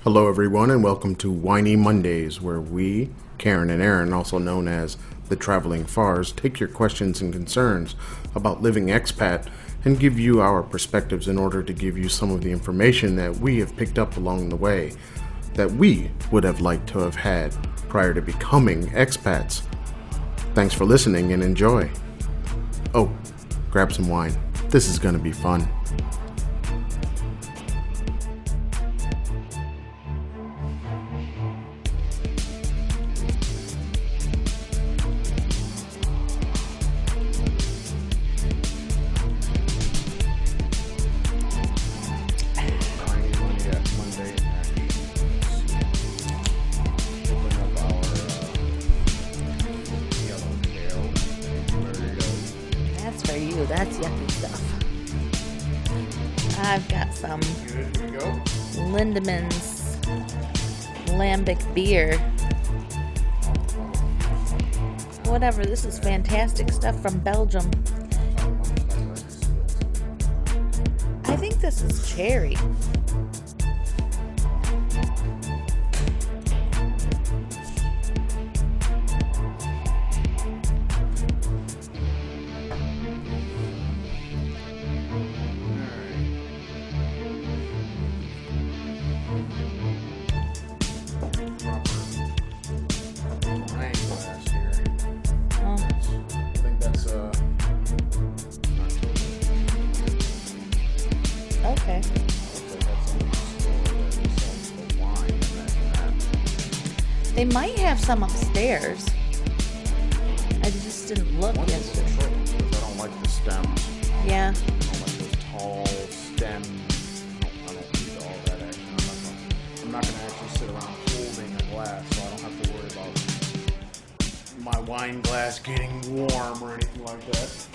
Hello everyone and welcome to Winy Mondays, where we, Karen and Aaron, also known as the Traveling Fars, take your questions and concerns about living expat and give you our perspectives in order to give you some of the information that we have picked up along the way that we would have liked to have had prior to becoming expats. Thanks for listening and enjoy. Oh, grab some wine. This is going to be fun. That's yucky stuff. I've got some Lindemann's Lambic beer. Whatever, this is fantastic stuff from Belgium. I think this is cherry. Okay. They might have some upstairs. I just didn't look yesterday. I don't like the stems. Yeah. I don't like those tall stems. I don't need all that action. I'm not going to actually sit around holding a glass, so I don't have to worry about my wine glass getting warm or anything like that.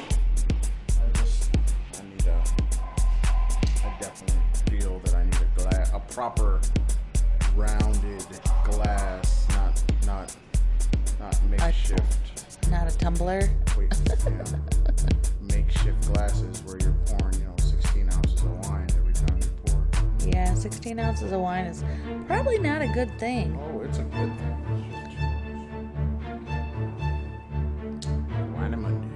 I definitely feel that I need a proper rounded glass, not makeshift. Not a tumbler. Wait, yeah. Makeshift glasses where you're pouring, 16 ounces of wine every time you pour. Yeah, 16 ounces of wine is probably not a good thing. Oh, it's a good thing. Winy Monday.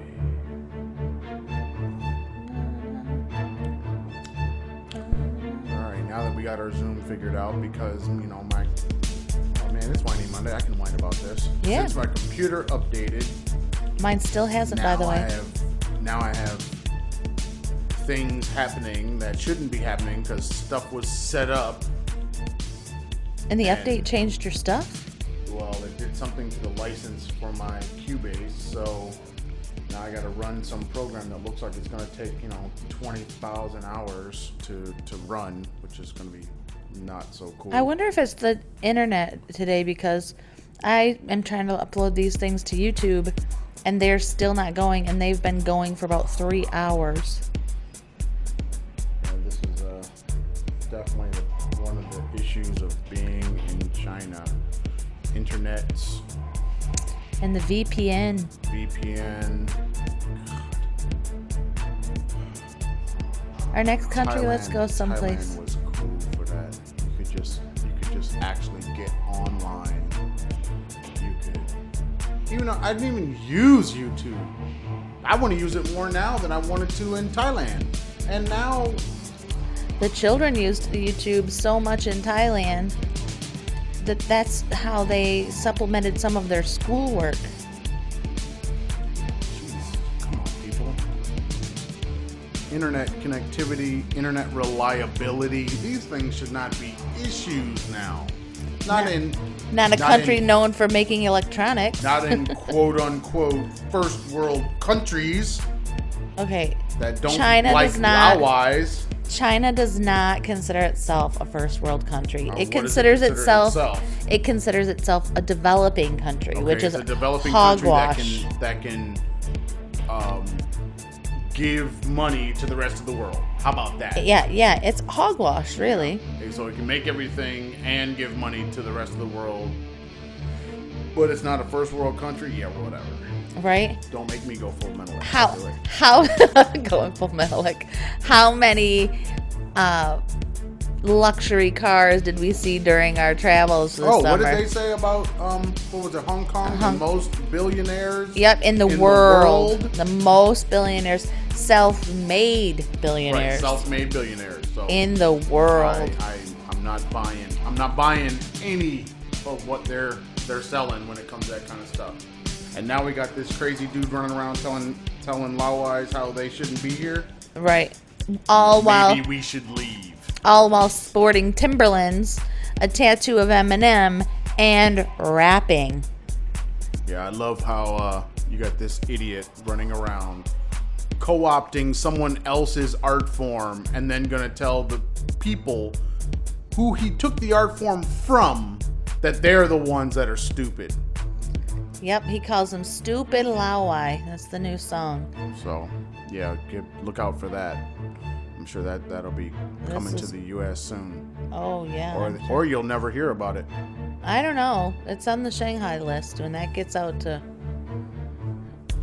Now that we got our Zoom figured out, because it's Winy Monday, I can whine about this. Yeah. Since my computer updated, mine still hasn't, by the way. Now I have things happening that shouldn't be happening because stuff was set up. And the update changed your stuff? Well, it did something to the license for my Cubase, so now I got to run some program that looks like it's going to take 20,000 hours to run, which is going to be not so cool. I wonder if it's the internet today, because I am trying to upload these things to YouTube and they're still not going, and they've been going for about 3 hours. Yeah, this is definitely one of the issues of being in China. Internets. And the VPN. Our next country, let's go someplace. Thailand was cool for that. You could just actually get online. You could. Even though I didn't even use YouTube. I want to use it more now than I wanted to in Thailand. And now the children used YouTube so much in Thailand that's how they supplemented some of their schoolwork. Internet connectivity, internet reliability, these things should not be issues now. Not a country known for making electronics. Not in quote unquote first world countries. Okay. That don't like Laowais. China does not consider itself a first world country. Or it considers itself a developing country, which is a developing hogwash. country that can give money to the rest of the world. How about that? Yeah, it's hogwash, really. Okay, so it can make everything and give money to the rest of the world, but it's not a first world country. Yeah, whatever. Right? Don't make me go full metal. How going full metal? Like, how many luxury cars did we see during our travels this summer? What did they say about what was it, Hong Kong? The most billionaires. Yep, in the world. The most billionaires, self-made billionaires. Right, self-made billionaires. So in the world. I'm not buying. I'm not buying any of what they're selling when it comes to that kind of stuff. And now we got this crazy dude running around telling Laois how they shouldn't be here. Right. Maybe we should leave. All while sporting Timberlands, a tattoo of Eminem, and rapping. Yeah, I love how you got this idiot running around co-opting someone else's art form and then gonna tell the people who he took the art form from that they're the ones that are stupid. Yep, he calls them Stupid Laowai. That's the new song. So, yeah, look out for that. I'm sure that'll be coming to the U.S. soon. Oh, yeah. Or you'll never hear about it. I don't know. It's on the Shanghai list when that gets out to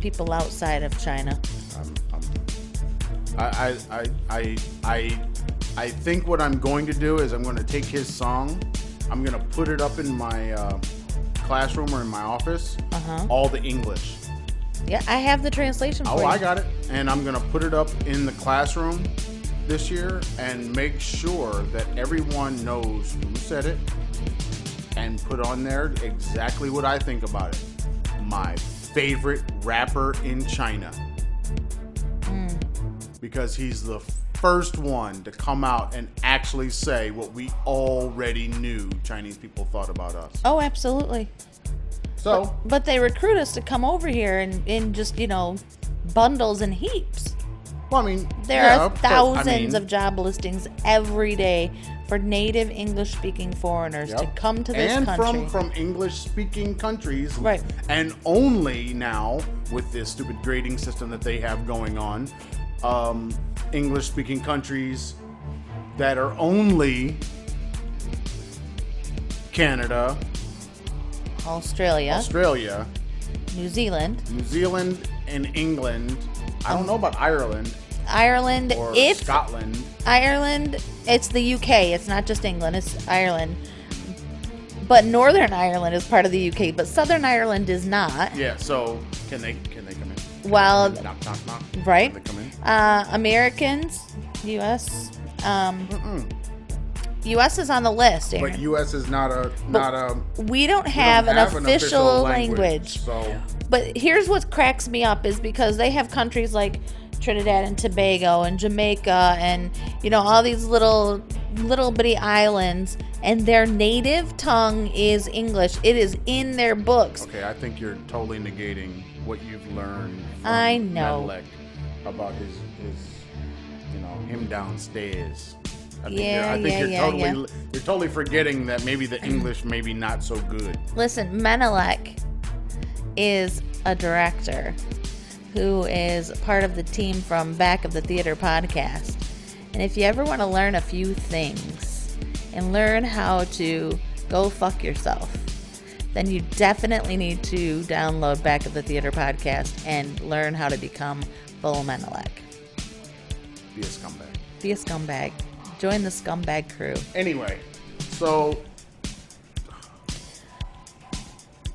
people outside of China. I think what I'm going to do is I'm going to take his song. I'm going to put it up in my classroom or in my office. All the English. Yeah, I have the translation for you. Oh, I got it. And I'm going to put it up in the classroom this year and make sure that everyone knows who said it and put on there exactly what I think about it. My favorite rapper in China. Because he's the first one to come out and actually say what we already knew Chinese people thought about us. Oh, absolutely. So, but they recruit us to come over here in just, bundles and heaps. Well, I mean, there are thousands of job listings every day for native English-speaking foreigners to come to this country. And from English-speaking countries. Right. And only now, with this stupid grading system that they have going on, English-speaking countries that are only Canada, Australia, New Zealand, and England. I don't know about Ireland. Or Scotland. Ireland, it's the UK. It's not just England. It's Ireland. But Northern Ireland is part of the UK, but Southern Ireland is not. Yeah. So can they come in? Well, knock. Right. Can they come in? Americans, U.S. U.S. is on the list, Aaron. But U.S. is not a. We don't have an official language. So. But here's what cracks me up is because they have countries like Trinidad and Tobago and Jamaica and all these little bitty islands, and their native tongue is English. It is in their books. Okay, I think you're totally negating what you've learned from I know Medelec about his him downstairs. I think you're totally forgetting that maybe the English maybe not so good. Listen, Menelik is a director who is part of the team from Back of the Theater podcast. And if you ever want to learn a few things and learn how to go fuck yourself, then you definitely need to download Back of the Theater podcast and learn how to become full Menelik. Be a scumbag. Be a scumbag. Join the scumbag crew. Anyway, so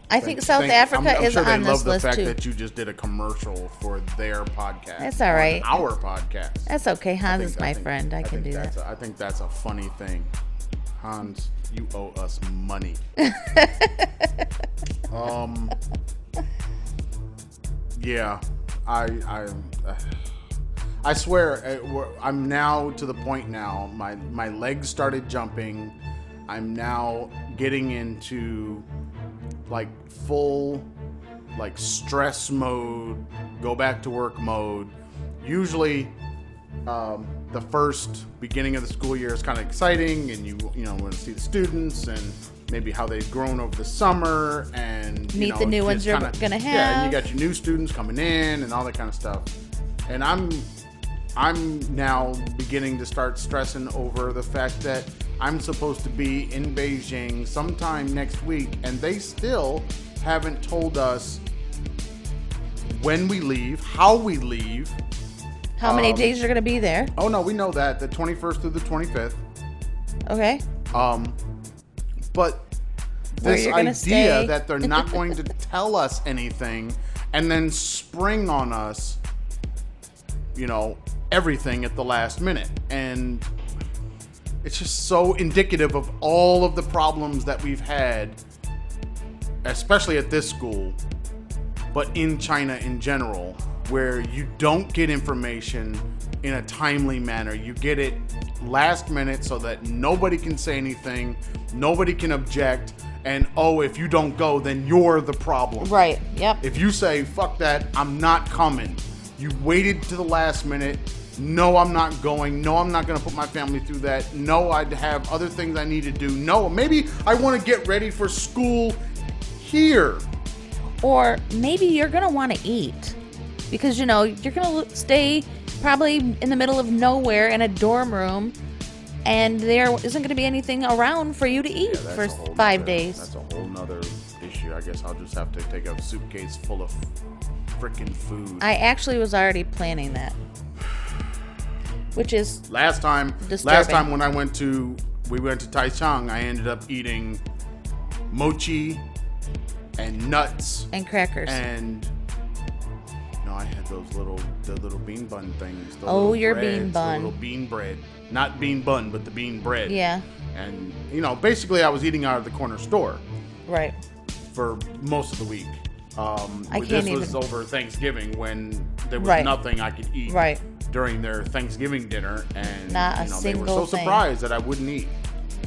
I think South Africa is on this list too. I'm sure they love the fact that you just did a commercial for their podcast. That's all right. Our podcast. That's okay. Hans is my friend. I can do that. I think that's a funny thing. Hans, you owe us money. Yeah, I swear, I'm now to the point now. My legs started jumping. I'm now getting into like full like stress mode, go back to work mode. Usually the first beginning of the school year is kind of exciting, and you want to see the students and maybe how they've grown over the summer and meet the new ones you're gonna have. Yeah, and you got your new students coming in and all that kind of stuff. And I'm now beginning to start stressing over the fact that I'm supposed to be in Beijing sometime next week, and they still haven't told us when we leave, how we leave. How many days you're going to be there? Oh, no, we know that. The 21st through the 25th. Okay. But Where this you're gonna idea stay. that they're not going to tell us anything and then spring on us, everything at the last minute. And it's just so indicative of all of the problems that we've had, especially at this school, but in China in general, where you don't get information in a timely manner. You get it last minute so that nobody can say anything, nobody can object, and if you don't go, then you're the problem. Right, yep. If you say, fuck that, I'm not coming, you waited to the last minute, no, I'm not going, no, I'm not going to put my family through that, no, I have other things I need to do, no, maybe I want to get ready for school here. Or maybe you're going to want to eat because, you're going to stay probably in the middle of nowhere in a dorm room and there isn't going to be anything around for you to eat for 5 days. That's a whole nother issue. I guess I'll just have to take a suitcase full of freaking food. I actually was already planning that, which is last time when we went to Taichung, I ended up eating mochi and nuts and crackers and I had the little bean bun things. Your bean bun. The little bean bread. Not bean bun, but the bean bread. Yeah. And, basically I was eating out of the corner store. Right. For most of the week. This was over Thanksgiving when there was nothing I could eat during their Thanksgiving dinner. And, Not a they single were so thing. Surprised that I wouldn't eat.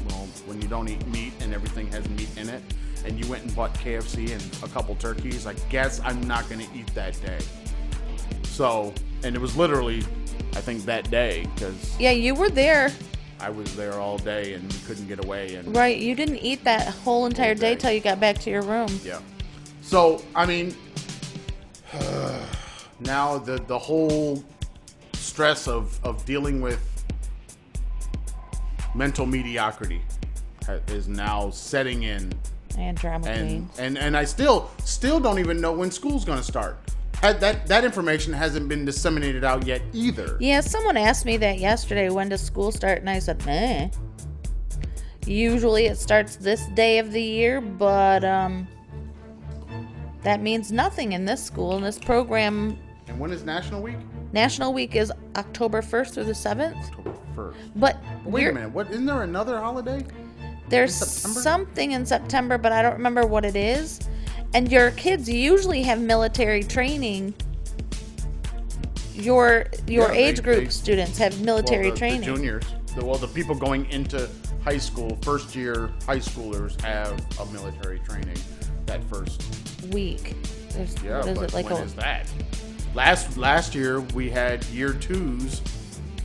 Well, when you don't eat meat and everything has meat in it, and you went and bought KFC and a couple turkeys, I guess I'm not going to eat that day. So, and it was literally, I think, that day, because... Yeah, you were there. I was there all day and couldn't get away. And right, you didn't eat that whole entire day till you got back to your room. Yeah. So, I mean, now the whole stress of dealing with mental mediocrity is now setting in. And drama queens. And I still don't even know when school's going to start. That information hasn't been disseminated out yet either. Yeah, someone asked me that yesterday, when does school start? And I said, meh. Usually it starts this day of the year, but that means nothing in this school, in this program. And when is National Week? National Week is October 1st through the 7th. October 1st. But wait a minute, isn't there another holiday? There's something in September, but I don't remember what it is. And your kids usually have military training. Your age group students have military training. The juniors, the people going into high school, first year high schoolers have a military training that first week. When is that? Last year we had year twos,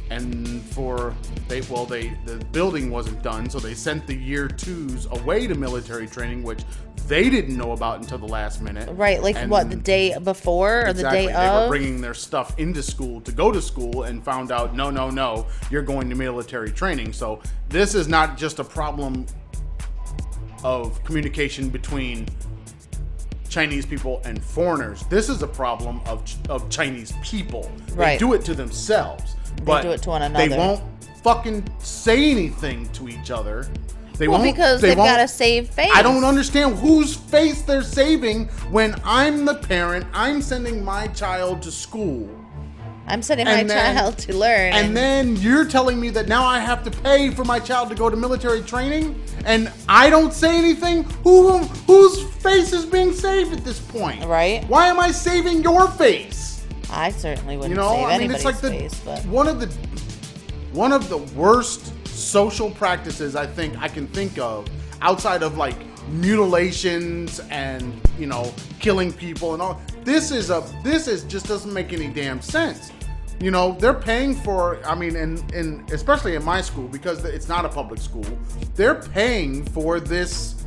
and the building wasn't done, so they sent the year twos away to military training, which they didn't know about until the last minute. Right, the day before or the day of? They were bringing their stuff into school to go to school and found out, no, you're going to military training. So this is not just a problem of communication between Chinese people and foreigners. This is a problem of Chinese people. Right. They do it to themselves. But they do it to one another. They won't fucking say anything to each other. Because they've got to save face. I don't understand whose face they're saving when I'm the parent. I'm sending my child to school. I'm sending my child to learn. And then you're telling me that now I have to pay for my child to go to military training, and I don't say anything? Whose face is being saved at this point? Right. Why am I saving your face? I certainly wouldn't save anybody's face. But one of the worst social practices I can think of, outside of like mutilations and killing people and all. This just doesn't make any damn sense. They're paying for, and especially in my school, because it's not a public school, they're paying for this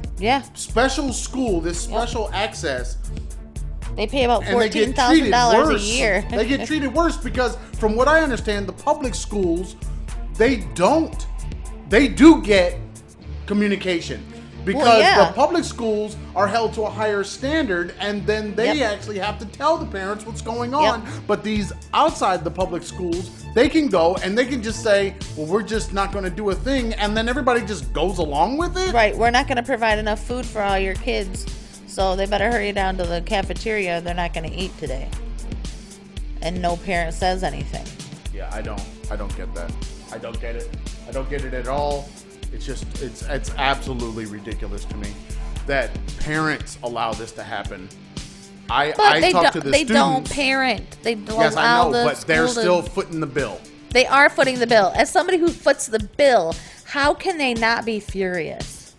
special school, this special access. They pay about $14,000 a year. They get treated worse because, from what I understand, the public schools, they do get communication. because yeah. the public schools are held to a higher standard, and then they actually have to tell the parents what's going on. But these outside the public schools, they can go and they can just say, well, we're just not going to do a thing, and then everybody just goes along with it. Right. We're not going to provide enough food for all your kids, so they better hurry down to the cafeteria. They're not going to eat today. And no parent says anything. Yeah, I don't get that. I don't get it. I don't get it at all. It's just, it's absolutely ridiculous to me that parents allow this to happen. I talk to the students. They don't parent. They don't yes, allow I know, but they're still footing the bill. They are footing the bill. As somebody who foots the bill, how can they not be furious?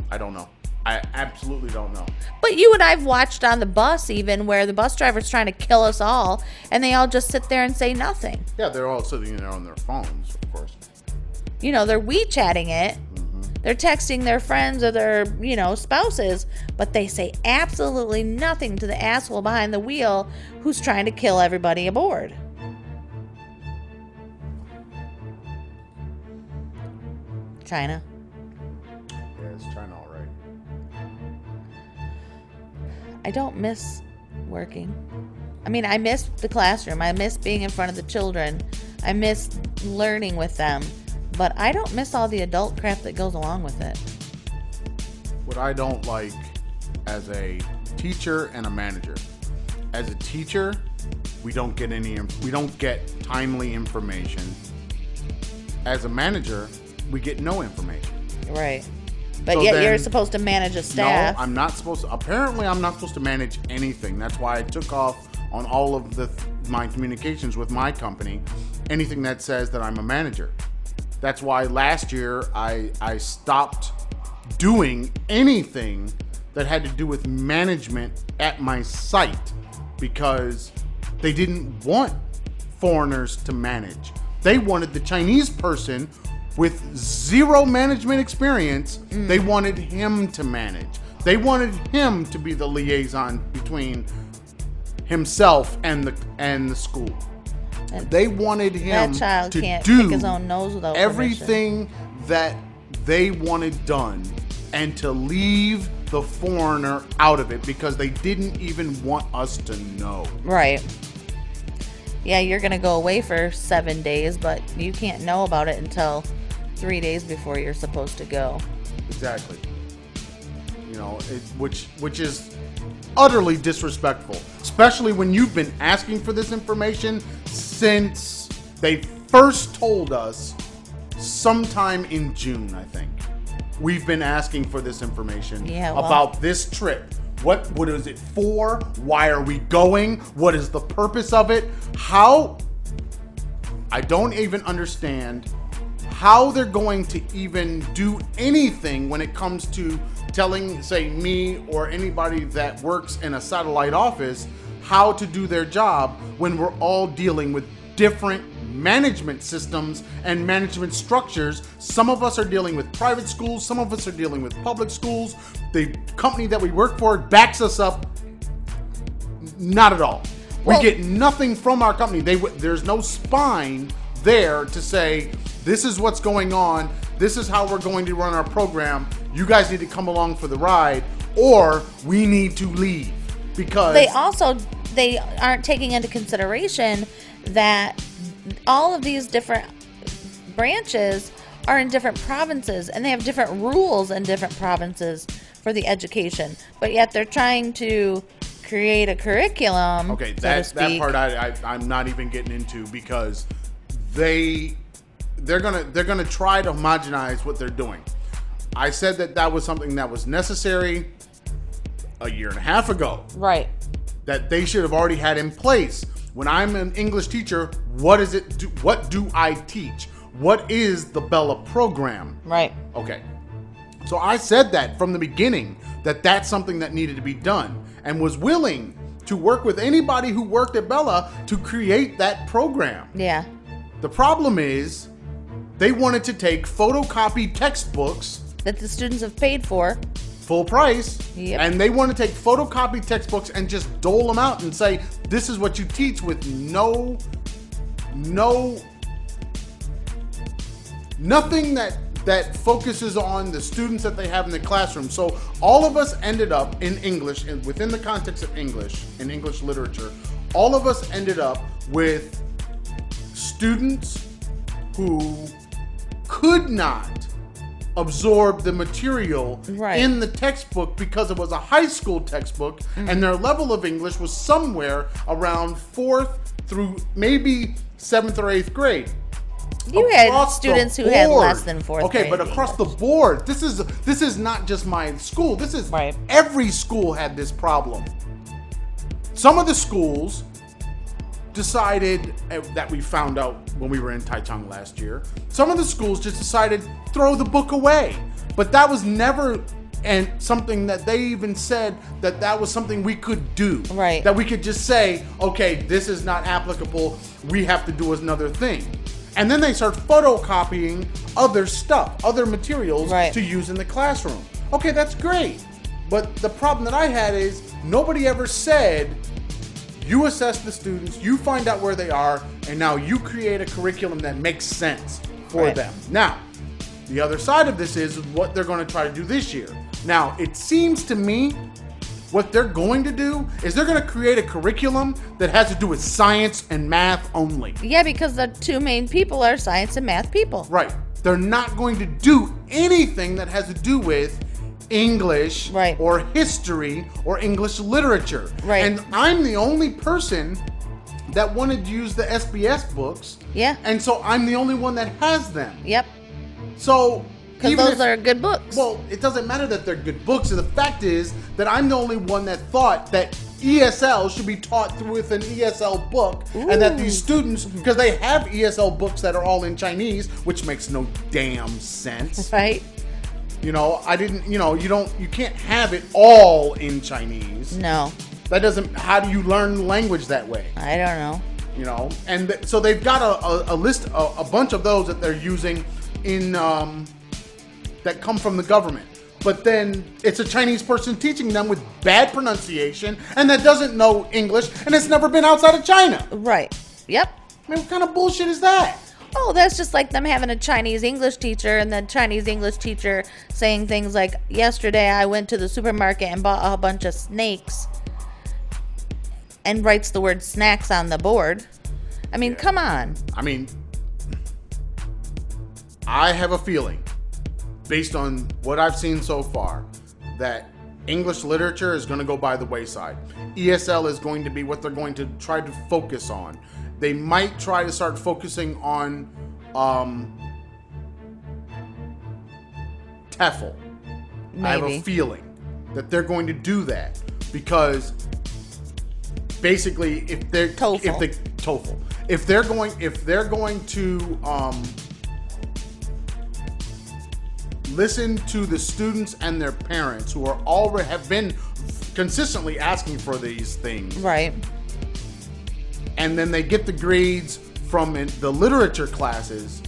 I don't know. I absolutely don't know. But you and I've watched on the bus even where the bus driver's trying to kill us all, and they all just sit there and say nothing. Yeah, they're all sitting there on their phones, of course. You know, they're WeChatting it. Mm-hmm. They're texting their friends or their, spouses, but they say absolutely nothing to the asshole behind the wheel who's trying to kill everybody aboard. China. Yeah, it's China, all right. I don't miss working. I mean, I miss the classroom. I miss being in front of the children. I miss learning with them. But I don't miss all the adult crap that goes along with it. What I don't like as a teacher and a manager. As a teacher, we don't get timely information. As a manager, we get no information. Right. But so yet you're supposed to manage a staff. No, I'm not supposed to. Apparently, I'm not supposed to manage anything. That's why I took off on all of my communications with my company, anything that says that I'm a manager. That's why last year I stopped doing anything that had to do with management at my site because they didn't want foreigners to manage. They wanted the Chinese person with zero management experience. They wanted him to manage. They wanted him to be the liaison between himself and the school. They wanted him to do pick his own nose without everything that they wanted done and to leave the foreigner out of it because they didn't even want us to know. Right. Yeah, you're going to go away for 7 days, but you can't know about it until 3 days before you're supposed to go. Exactly. Which is utterly disrespectful, especially when you've been asking for this information since they first told us sometime in June, I think. We've been asking for this information about this trip. What is it for? Why are we going? What is the purpose of it? How? I don't even understand how they're going to even do anything when it comes to telling, say, me or anybody that works in a satellite office how to do their job when we're all dealing with different management systems and management structures. Some of us are dealing with private schools. Some of us are dealing with public schools. The company that we work for backs us up. Not at all. We get nothing from our company. There's no spine there to say, this is what's going on. This is how we're going to run our program. You guys need to come along for the ride, or we need to leave. Because they aren't taking into consideration that all of these different branches are in different provinces and they have different rules in different provinces for the education, but yet they're trying to create a curriculum. Okay, that part I'm not even getting into because they're gonna try to homogenize what they're doing. I said that was something that was necessary a year and a half ago. Right. That they should have already had in place. When I'm an English teacher, what do I teach? What is the Bella program? Right. Okay. So I said that from the beginning, that's something that needed to be done, and was willing to work with anybody who worked at Bella to create that program. Yeah. The problem is they wanted to take photocopied textbooks that the students have paid for full price, and they want to take photocopied textbooks and just dole them out and say, this is what you teach, with nothing that focuses on the students that they have in the classroom. So all of us ended up in English, and within the context of English, in English literature, all of us ended up with students who could not absorb the material in the textbook because it was a high school textbook, and their level of English was somewhere around 4th through maybe 7th or 8th grade. You had students who had less than 4th grade. Okay, but across the board, this is not just my school. This is every school had this problem. Some of the schools decided, that we found out when we were in Taichung last year, some of the schools just decided throw the book away. But that was never something that they even said that was something we could do. Right. That we could just say, okay, this is not applicable. We have to do another thing. And then they start photocopying other stuff, other materials to use in the classroom. Okay, that's great. But the problem that I had is nobody ever said, you assess the students, you find out where they are, and now you create a curriculum that makes sense for them. Now, the other side of this is what they're going to try to do this year. Now, it seems to me what they're going to do is they're going to create a curriculum that has to do with science and math only. Yeah, because the two main people are science and math people. Right. They're not going to do anything that has to do with English or history or English literature. Right. And I'm the only person that wanted to use the SBS books. Yeah. And so I'm the only one that has them. Yep. So because those are good books. Well, it doesn't matter that they're good books. The fact is that I'm the only one that thought that ESL should be taught with an ESL book. Ooh. And that these students, because they have ESL books that are all in Chinese, which makes no damn sense. Right. You know, you can't have it all in Chinese. No. That doesn't, how do you learn language that way? I don't know. You know, and so they've got a list, a bunch of those that they're using in, that come from the government. But then it's a Chinese person teaching them with bad pronunciation and that doesn't know English and it's never been outside of China. Right. Yep. I mean, what kind of bullshit is that? Oh, that's just like them having a Chinese English teacher and the Chinese English teacher saying things like, yesterday I went to the supermarket and bought a bunch of snakes, and writes the word snacks on the board. I mean, come on. I mean, I have a feeling, based on what I've seen so far, that English literature is going to go by the wayside. ESL is going to be what they're going to try to focus on. They might try to start focusing on TEFL. Maybe. I have a feeling that they're going to do that because basically, if they're TOEFL, if they're going to listen to the students and their parents who have been consistently asking for these things, right? And then they get the grades from the literature classes.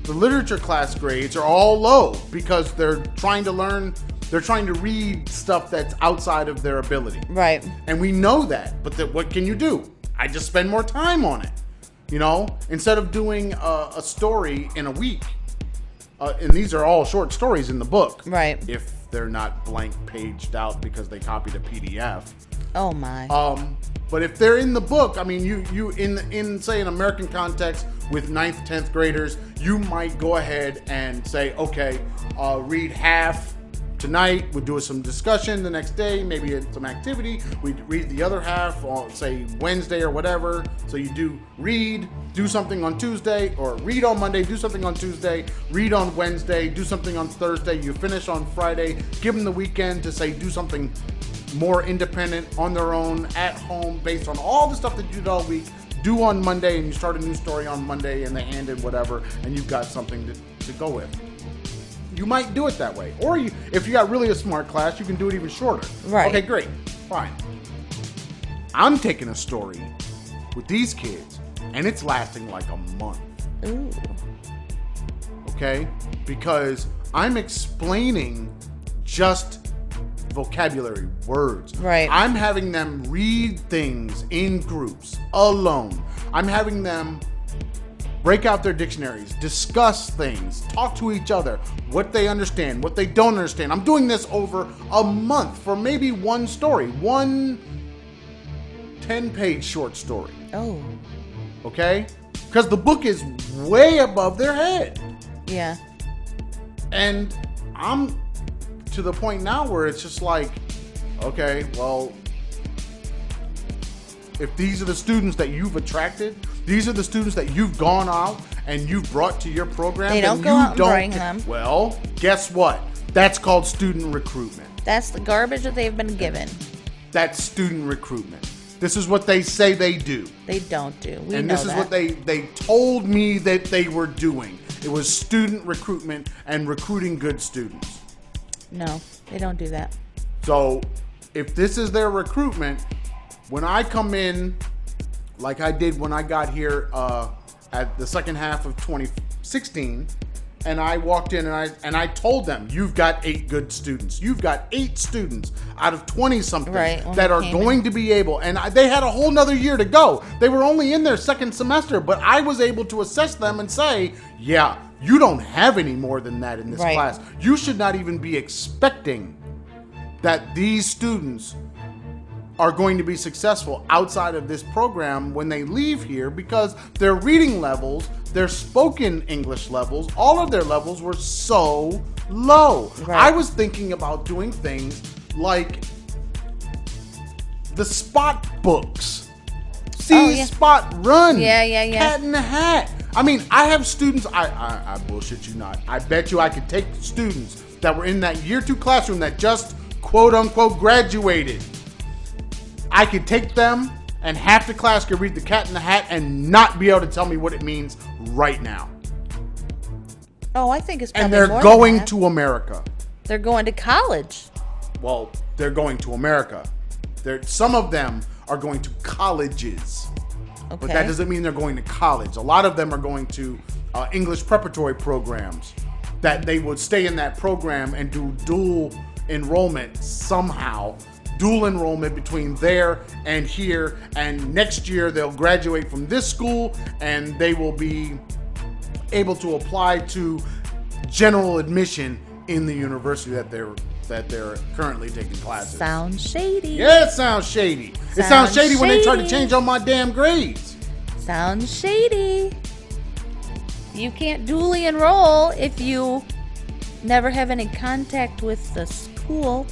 The literature class grades are all low because they're trying to learn. They're trying to read stuff that's outside of their ability. Right. And we know that. But what can you do? I just spend more time on it. You know? Instead of doing a story in a week. And these are all short stories in the book. Right. If they're not blank paged out because they copied a PDF. Oh my. But if they're in the book, I mean, you in say an American context with 9th, 10th graders, you might go ahead and say, okay, read half tonight. We'll do some discussion the next day, maybe some activity. We read the other half on, say, Wednesday or whatever. So you do something on Tuesday, or read on Monday, do something on Tuesday, read on Wednesday, do something on Thursday. You finish on Friday. Give them the weekend to say do something more independent on their own at home based on all the stuff that you did all week. Do on Monday, and you start a new story on Monday, and they hand in whatever, and you've got something to go with. You might do it that way. Or if you got really a smart class, you can do it even shorter. Right. Okay, great. Fine. I'm taking a story with these kids, and it's lasting like a month. Ooh. Okay? Because I'm explaining just vocabulary, words. Right. I'm having them read things in groups, alone. I'm having them break out their dictionaries, discuss things, talk to each other, what they understand, what they don't understand. I'm doing this over a month for maybe one story, one 10-page short story. Oh. Okay? Because the book is way above their head. Yeah. And I'm to the point now where it's just like, okay, well, if these are the students that you've attracted, these are the students that you've gone out and you've brought to your program. They don't go out and bring them. Well, guess what? That's called student recruitment. That's the garbage that they've been given. That's student recruitment. This is what they say they do. They don't do. We and know this is that. what they told me that they were doing. It was student recruitment and recruiting good students. No, they don't do that. So if this is their recruitment, when I come in, like I did when I got here at the second half of 2016, and I walked in and I told them, you've got 8 good students. You've got 8 students out of 20-something that are going to be able, and they had a whole nother year to go. They were only in their second semester, but I was able to assess them and say, yeah, you don't have any more than that in this class. You should not even be expecting that these students are going to be successful outside of this program when they leave here, because their reading levels, their spoken English levels, all of their levels were so low. I was thinking about doing things like the spot books. Spot, run. Cat in the Hat. I mean, I have students, I bullshit you not. I bet you I could take students that were in that year 2 classroom that just quote unquote graduated. I could take them and half the class could read the Cat in the Hat and not be able to tell me what it means right now. Oh, I think it's probably and they're more going than that. to America. They're going to college. Well, they're going to America. Some of them are going to colleges. Okay. But that doesn't mean they're going to college. A lot of them are going to English preparatory programs that they would stay in that program and do dual enrollment somehow. Dual enrollment between there and here, and next year they'll graduate from this school and they will be able to apply to general admission in the university that they're currently taking classes. Sounds shady. Yeah, it sounds shady. It sounds shady when they try to change on my damn grades. Sounds shady. You can't dually enroll if you never have any contact with the school.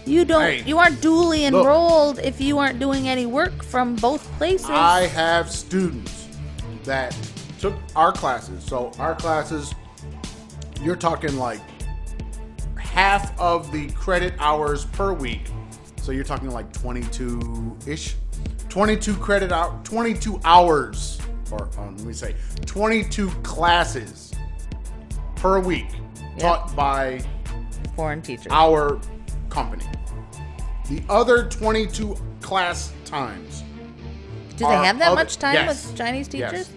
You don't. Hey, you aren't dually enrolled if you aren't doing any work from both places. I have students that took our classes. So our classes, you're talking like half of the credit hours per week. So you're talking like 22-ish. 22 credit out, 22 hours, or let me say 22 classes per week taught by foreign teachers. Our company. The other 22 class times. Do they have that much time with Chinese teachers? Yes,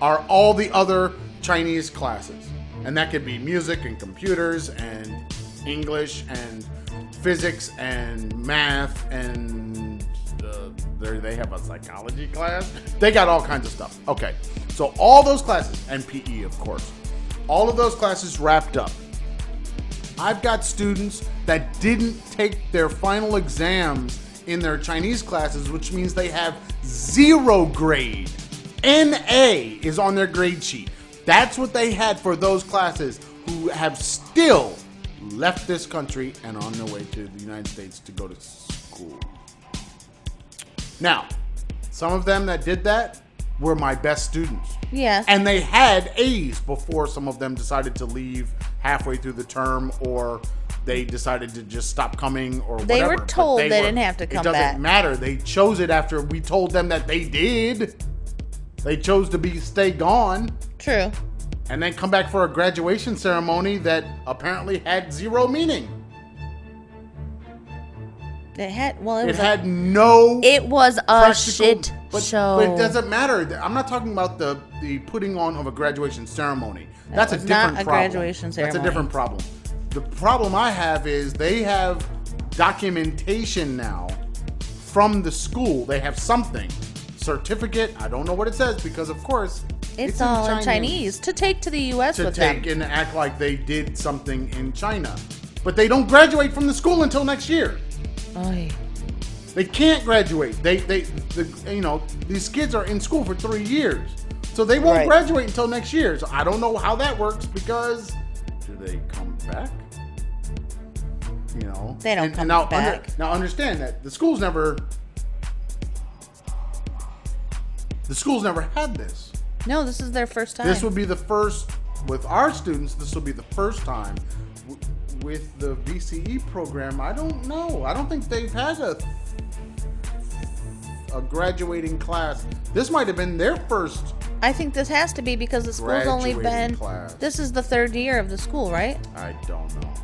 are all the other Chinese classes. And that could be music and computers and English and physics and math and they have a psychology class. They got all kinds of stuff. Okay, so all those classes, and PE of course, all of those classes wrapped up. I've got students that didn't take their final exams in their Chinese classes, which means they have 0 grade. NA is on their grade sheet. That's what they had for those classes who have still left this country and on their way to the United States to go to school. Now, some of them that did that were my best students. Yes. And they had A's before some of them decided to leave halfway through the term, or they decided to just stop coming, or whatever. They were told they didn't have to come back. It doesn't matter. They chose it after we told them that they did. They chose to stay gone. True. And then come back for a graduation ceremony that apparently had 0 meaning. It had no. It was a shit show. But it doesn't matter. I'm not talking about the putting on of a graduation ceremony. That's a different problem. Graduation ceremony. That's a different problem. The problem I have is they have documentation now from the school. They have something certificate. I don't know what it says because, of course, it's all in Chinese to take to the U.S. with them. And act like they did something in China. But they don't graduate from the school until next year. Oy. They can't graduate. These kids are in school for 3 years. So they won't graduate until next year. So I don't know how that works because do they come back? They don't come back. Now understand that the schools never had this. No, this is their first time. This would be the first, with our students, this will be the first time. With the VCE program, I don't know. I don't think they've had a graduating class. This might have been their first. I think this has to be because the school's only been. Class. This is the third year of the school, right? I don't know.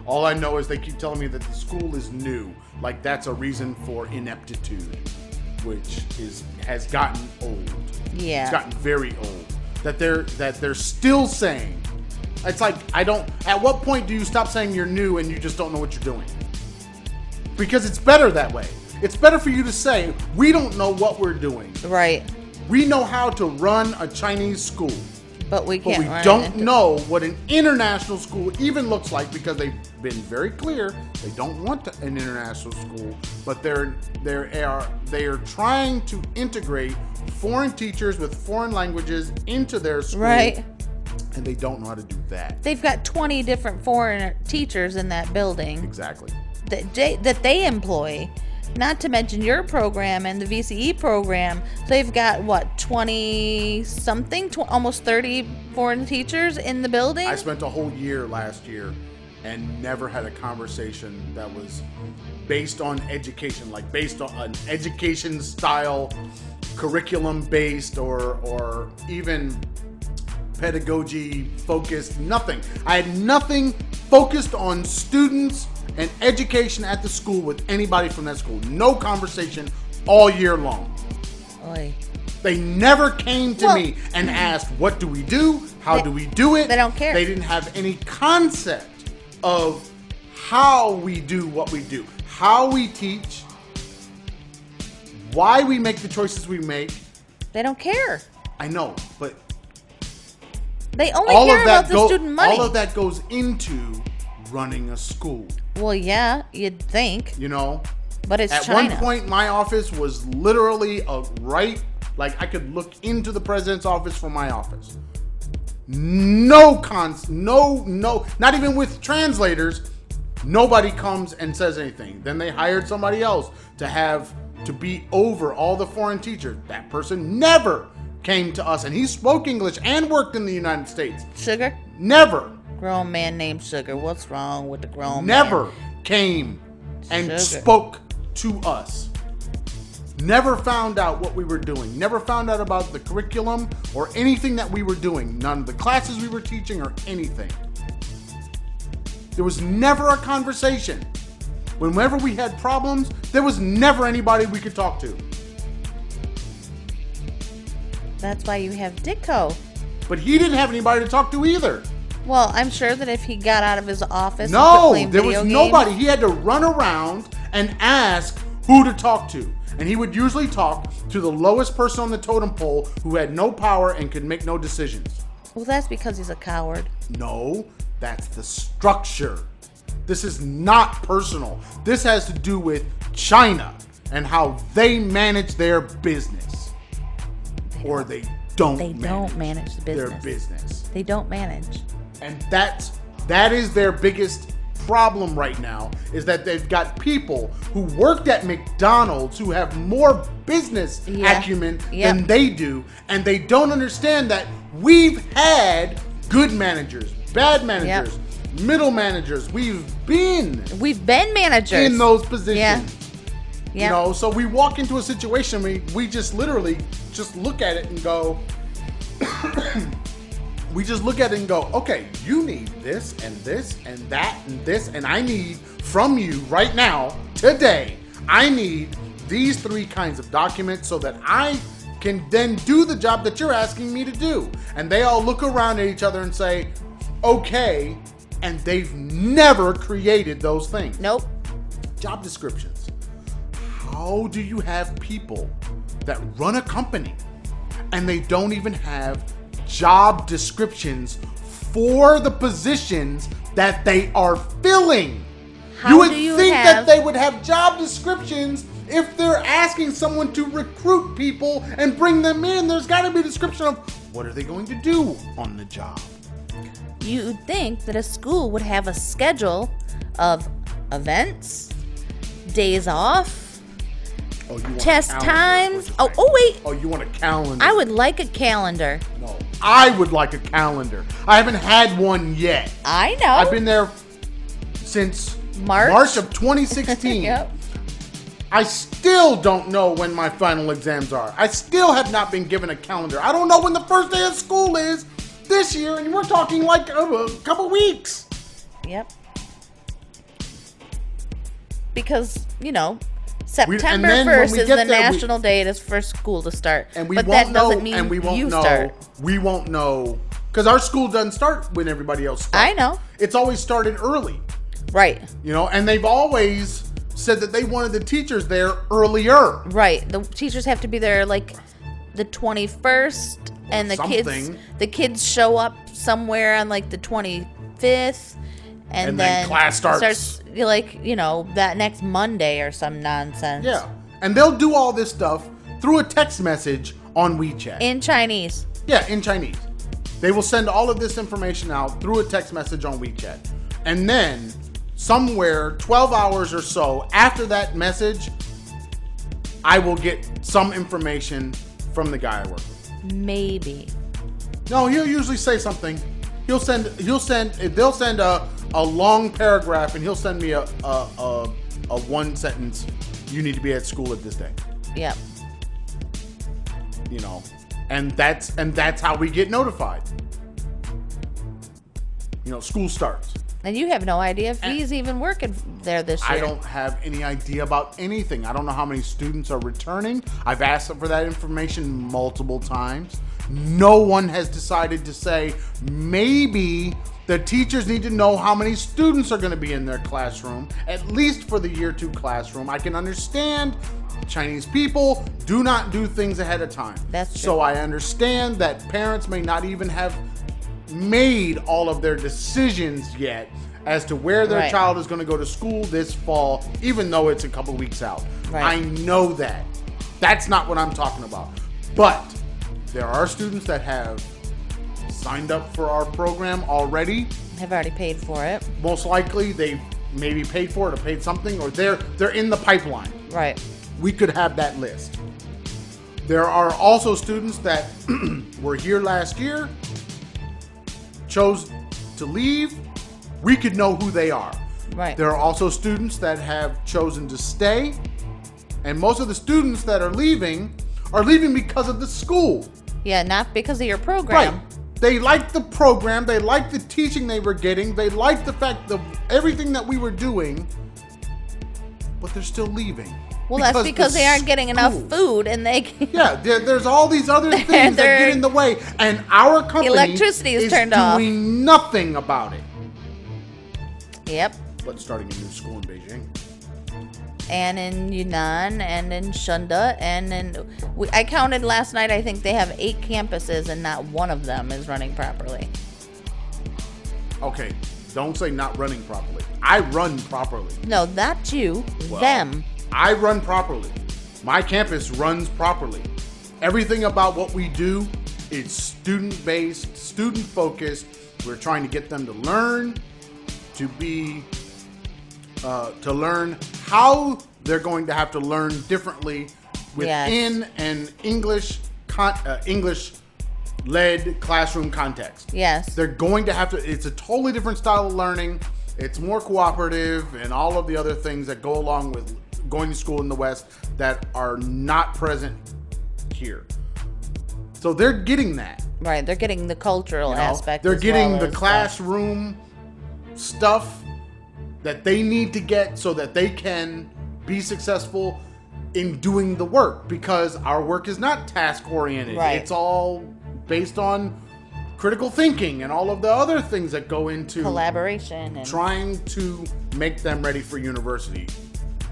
All I know is they keep telling me that the school is new. Like that's a reason for ineptitude, which has gotten old. Yeah, it's gotten very old. That they're still saying. It's like at what point do you stop saying you're new and you just don't know what you're doing? Because it's better that way. It's better for you to say, we don't know what we're doing. Right. We know how to run a Chinese school. But we can't. But we don't know what an international school even looks like because they've been very clear they don't want an international school, but they are trying to integrate foreign teachers with foreign languages into their school. Right. And they don't know how to do that. They've got 20 different foreign teachers in that building. Exactly. That they employ. Not to mention your program and the VCE program. They've got, 20-something? Almost 30 foreign teachers in the building? I spent a whole year last year and never had a conversation that was based on education. Like based on an education style, curriculum based, or even pedagogy focused, nothing. I had nothing focused on students and education at the school with anybody from that school. No conversation all year long. Oy. They never came to me and asked, what do we do? How do we do it? They don't care. They didn't have any concept of how we do what we do, how we teach, why we make the choices we make. They don't care. I know, but they only care about the student money. All of that goes into running a school. Well, yeah, you'd think. But it's at China. one point, my office was literally like I could look into the president's office from my office. No, not even with translators. Nobody comes and says anything. Then they hired somebody else to be over all the foreign teachers. That person never came to us, and he spoke English and worked in the United States. Sugar? Never. Grown man named Sugar. What's wrong with the grown man? Never came and spoke to us. Never found out what we were doing. Never found out about the curriculum or anything that we were doing. None of the classes we were teaching or anything. There was never a conversation. Whenever we had problems, there was never anybody we could talk to. That's why you have Ditko. But he didn't have anybody to talk to either. Well, I'm sure that if he got out of his office and quit playing there video was games, nobody. He had to run around and ask who to talk to. And he would usually talk to the lowest person on the totem pole who had no power and could make no decisions. Well, that's because he's a coward. No, that's the structure. This is not personal. This has to do with China and how they manage their business. They don't manage the business. Their business. They don't manage. And that is their biggest problem right now, is that they've got people who worked at McDonald's who have more business acumen than they do, and they don't understand that we've had good managers, bad managers, middle managers. We've been managers in those positions. Yeah. So we walk into a situation, we just literally just look at it and go we just look at it and go, okay, you need this and this and that and this, and I need from you right now, today, I need these 3 kinds of documents so that I can then do the job that you're asking me to do. And they all look around at each other and say, okay, and they've never created those things. Nope. Job descriptions. How do you have people that run a company and they don't even have job descriptions for the positions that they are filling. You would think that they would have job descriptions if they're asking someone to recruit people and bring them in. There's got to be a description of what are they going to do on the job. You'd think that a school would have a schedule of events, days off, test times. Wait. Oh, you want a calendar? I would like a calendar. No, I would like a calendar. I haven't had one yet. I know. I've been there since March of 2016. Yep. I still don't know when my final exams are. I still have not been given a calendar. I don't know when the first day of school is this year, and we're talking like a couple weeks. Yep. Because, September 1st is the national day for school to start. And but that doesn't mean you start. We won't know, because our school doesn't start when everybody else starts. I know. It's always started early. Right. And they've always said that they wanted the teachers there earlier. Right. The teachers have to be there like the 21st, and the kids show up somewhere on like the 25th, and then class starts that next Monday or some nonsense. Yeah. And they'll do all this stuff through a text message on WeChat. In Chinese. Yeah, in Chinese. They will send all of this information out through a text message on WeChat. And then somewhere 12 hours or so after that message, I will get some information from the guy I work with. Maybe. No, he'll usually say something. They'll send a long paragraph, and he'll send me a one sentence. You need to be at school at this day. Yep. And that's how we get notified. School starts. And you have no idea if he's even working there this year. I don't have any idea about anything. I don't know how many students are returning. I've asked for that information multiple times. No one has decided to say, maybe the teachers need to know how many students are going to be in their classroom, at least for the year 2 classroom. I can understand Chinese people do not do things ahead of time. That's true. So I understand that parents may not even have made all of their decisions yet as to where their child is going to go to school this fall, even though it's a couple weeks out. Right. I know that. That's not what I'm talking about. But there are students that have signed up for our program already. Have already paid for it. Most likely they've maybe paid for it or paid something, or they're in the pipeline. Right. We could have that list. There are also students that were here last year, chose to leave. We could know who they are. Right. There are also students that have chosen to stay, and most of the students that are leaving because of the school. Yeah, not because of your program. Right. They liked the program. They liked the teaching they were getting. They liked the fact of everything that we were doing, but they're still leaving. Well, that's because they aren't getting enough food, and they there's all these other things that get in the way, and our company electricity is turned off. Doing nothing about it. Yep. But starting a new school in Beijing, and in Yunnan, and in Shunda, and I counted last night. I think they have 8 campuses, and not one of them is running properly. Okay, don't say not running properly. I run properly. No, not you. Them. I run properly. My campus runs properly. Everything about what we do is student-based, student-focused. We're trying to get them to learn, to learn how they're going to have to learn differently within an English-led classroom context. Yes. They're going to have to, it's a totally different style of learning. It's more cooperative and all of the other things that go along with going to school in the West that are not present here. So they're getting that. Right, they're getting the cultural aspect. They're getting the classroom stuff that they need to get so that they can be successful in doing the work, because our work is not task oriented. Right. It's all based on critical thinking and all of the other things that go into collaboration and trying to make them ready for university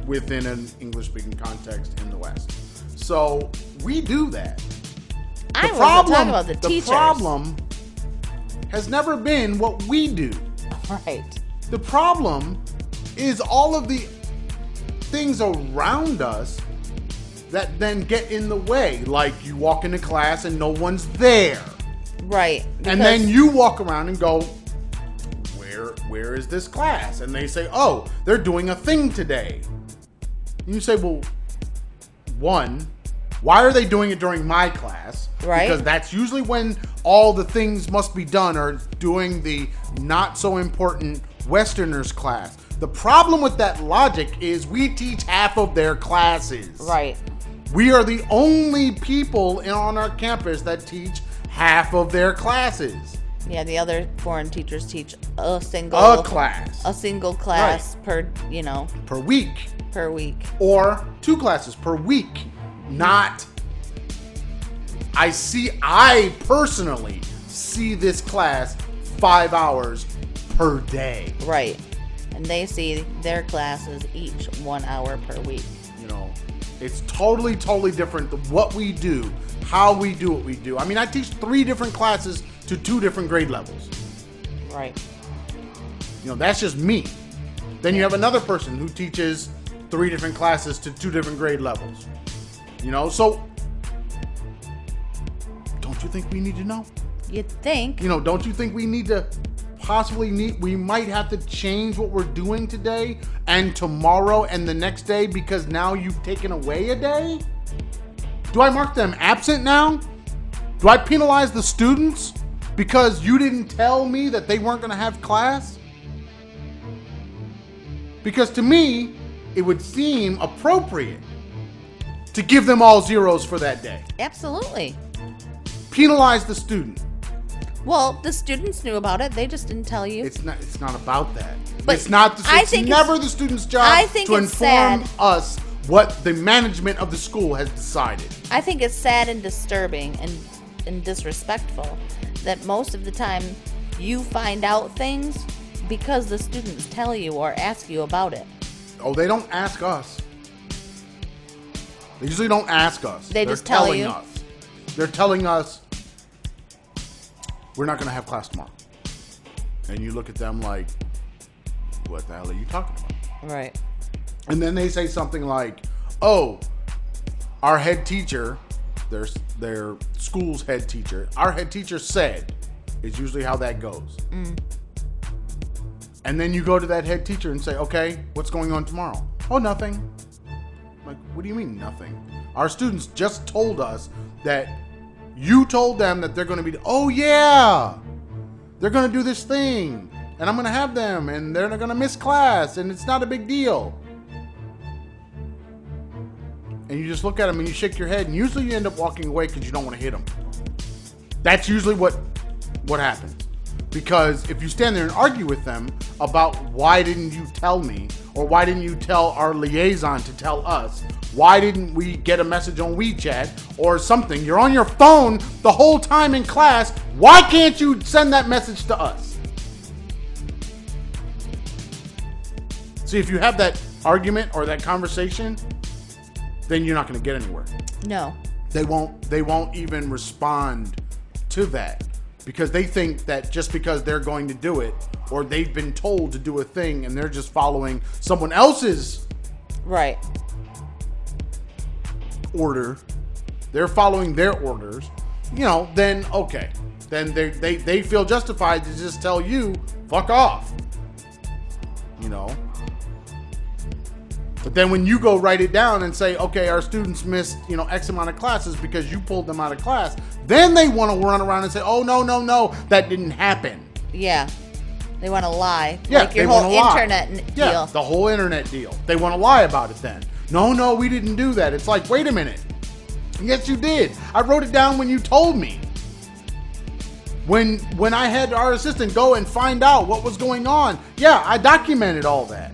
within an English-speaking context in the West. So We do that. I wasn't talking about the teachers. The problem has never been what we do. Right. The problem is all of the things around us that then get in the way. Like you walk into class and no one's there. Right. And then you walk around and go, where is this class? And they say, oh, they're doing a thing today. And you say, well, one, why are they doing it during my class? Right. Because that's usually when all the things must be done, or doing the not so important Westerners class. The problem with that logic is we teach half of their classes. Right. We are the only people on our campus that teach half of their classes. Yeah, the other foreign teachers teach a single class. A single class right. per week. Or 2 classes per week. Not, I personally see this class 5 hours per day. Right. And they see their classes each 1 hour per week. It's totally different than what we do, how we do what we do. I mean, I teach 3 different classes to 2 different grade levels. Right. That's just me. Then you have another person who teaches 3 different classes to 2 different grade levels. So don't you think we need to know? You'd think. Don't you think we need to we might have to change what we're doing today and tomorrow and the next day because now you've taken away a day? Do I mark them absent now? Do I penalize the students because you didn't tell me that they weren't going to have class? Because to me, it would seem appropriate to give them all zeros for that day. Absolutely. Penalize the student. Well, the students knew about it. They just didn't tell you. It's not about that. But it's never the student's job to inform us what the management of the school has decided. I think it's sad and disturbing and disrespectful that most of the time you find out things because the students tell you or ask you about it. Oh, they don't ask us. They usually don't ask us. They're just tell you. Us. They're telling us, we're not going to have class tomorrow. And you look at them like, what the hell are you talking about? Right. And then they say something like, oh, our head teacher, their school's head teacher, our head teacher said, is usually how that goes. Mm. And then you go to that head teacher and say, okay, what's going on tomorrow? Oh, nothing. Like, what do you mean nothing? Our students just told us that you told them that they're going to be, oh yeah, they're going to do this thing and I'm going to have them and they're not going to miss class and it's not a big deal. And you just look at them and you shake your head and usually you end up walking away because you don't want to hit them. That's usually what happens. Because if you stand there and argue with them about why didn't you tell me, or why didn't you tell our liaison to tell us, why didn't we get a message on WeChat or something? You're on your phone the whole time in class. Why can't you send that message to us? See, if you have that argument or that conversation, then you're not going to get anywhere. No. They won't even respond to that. Because they think that just because they're going to do it, or they've been told to do a thing and they're just following someone else's right order, they're following their orders, then okay. Then they feel justified to just tell you, fuck off. But then when you go write it down and say, okay, our students missed, X amount of classes because you pulled them out of class, then they want to run around and say, oh, no, that didn't happen. Yeah. They want to lie. Yeah, like your whole internet deal. Yeah, the whole internet deal. They want to lie about it then. No, we didn't do that. It's like, wait a minute. Yes, you did. I wrote it down when you told me. When I had our assistant go and find out what was going on, yeah, I documented all that.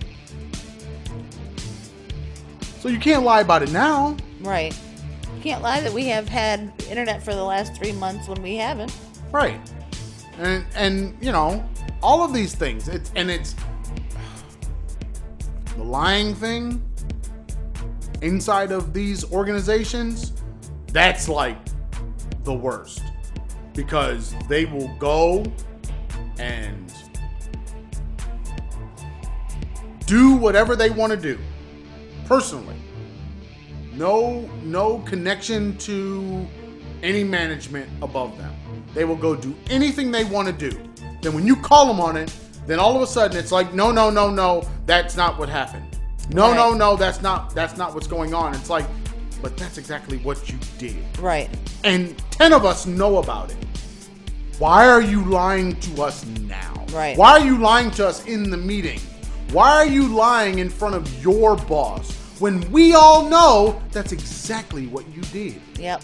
So you can't lie about it now. Right. You can't lie that we have had internet for the last 3 months when we haven't. Right. And all of these things. It's the lying thing inside of these organizations. That's like the worst. Because they will go and do whatever they want to do. Personally. No connection to any management above them. They will go do anything they want to do. Then when you call them on it, then all of a sudden it's like, no, that's not what happened. No, that's not what's going on. It's like, but that's exactly what you did. Right. And 10 of us know about it. Why are you lying to us now? Right. Why are you lying to us in the meeting? Why are you lying in front of your boss when we all know that's exactly what you did? Yep.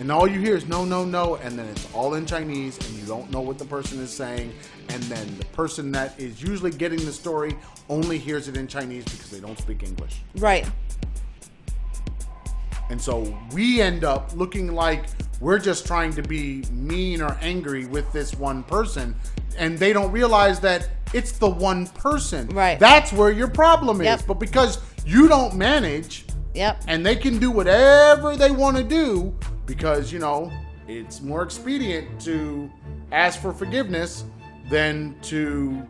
And all you hear is no, and then it's all in Chinese, and you don't know what the person is saying, and then the person that is usually getting the story only hears it in Chinese because they don't speak English. Right. And so we end up looking like we're just trying to be mean or angry with this one person, and they don't realize that it's the one person. Right. That's where your problem is. Yep. But because you don't manage, yep, and they can do whatever they want to do because, you know, it's more expedient to ask for forgiveness than to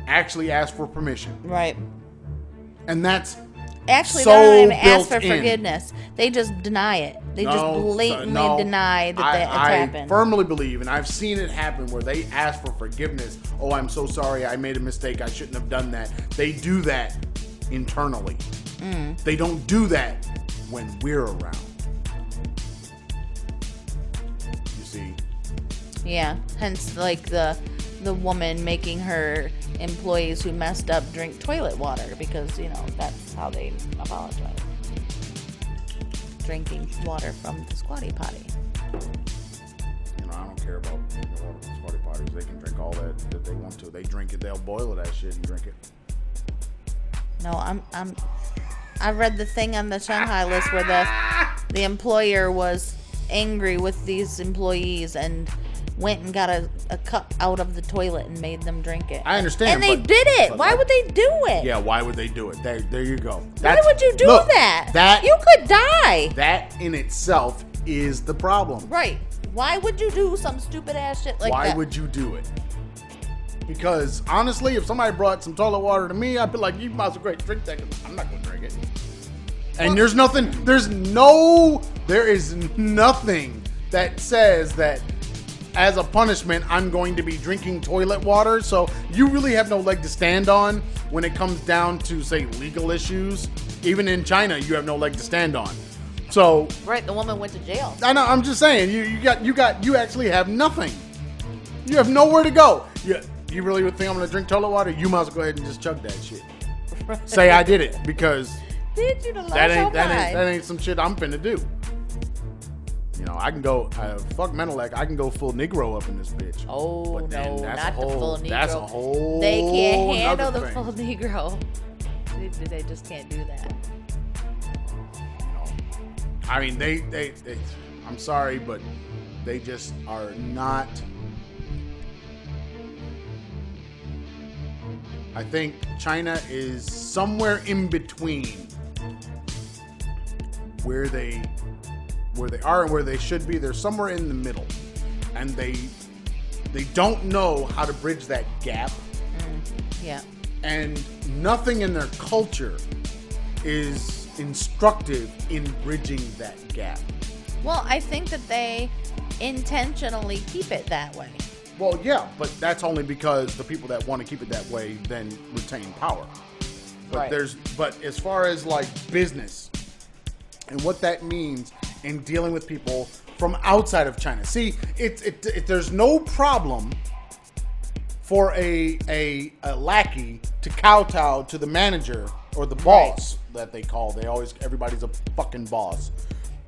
actually ask for permission. Right. And that's actually so they don't even ask for built in. forgiveness. They just deny it. They just blatantly deny that it's I happened. firmly believe, and I've seen it happen where they ask for forgiveness. Oh, I'm so sorry. I made a mistake. I shouldn't have done that. They do that internally. They don't do that when we're around. You see? Yeah. Hence, like the woman making her employees who messed up drink toilet water because, you know, that's how they apologize. Drinking water from the squatty potty. You know, I don't care about drinking water from squatty potties. They can drink all that they want to. They drink it. They'll boil that shit and drink it. No, I read the thing on the Shanghai list where the employer was angry with these employees and went and got a cup out of the toilet and made them drink it. I understand. And they did it. Why would they do it? Yeah, why would they do it? There you go. Why would you do that? You could die. That in itself is the problem. Right. Why would you do some stupid ass shit like that? Why would you do it? Because honestly, if somebody brought some toilet water to me, I'd be like, you might as well drink that. I'm not going to drink it. And there is nothing that says that as a punishment, I'm going to be drinking toilet water. So you really have no leg to stand on when it comes down to, say, legal issues. Even in China, you have no leg to stand on. So right, the woman went to jail. I know. I'm just saying, you actually have nothing. You have nowhere to go. You really would think I'm going to drink toilet water? You might as well go ahead and just chug that shit. Right. Say I did it because that ain't some shit I'm finna do. You know, I can go, fuck Menelec, I can go full Negro up in this bitch. Oh, no, not the full Negro. That's a whole They can't handle the full Negro. They just can't do that. You know, I mean, they I'm sorry, but they just are not. I think China is somewhere in between where they are and where they should be. They're somewhere in the middle, and they don't know how to bridge that gap. Yeah. And nothing in their culture is instructive in bridging that gap. Well, I think that they intentionally keep it that way. Well, yeah, but that's only because the people that want to keep it that way then retain power. But right. But as far as like business and what that means in dealing with people from outside of China. See, there's no problem for a lackey to kowtow to the manager or the boss that they call. Everybody's a fucking boss.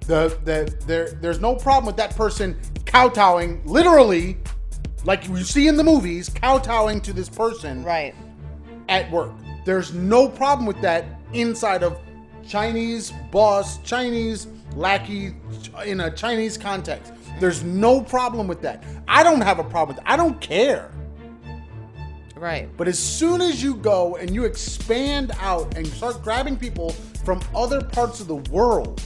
There's no problem with that person kowtowing, literally, like you see in the movies, kowtowing to this person at work. There's no problem with that inside of Chinese boss, Chinese lackey, in a Chinese context. There's no problem with that. I don't have a problem with that. I don't care. Right. But as soon as you go and you expand out and start grabbing people from other parts of the world,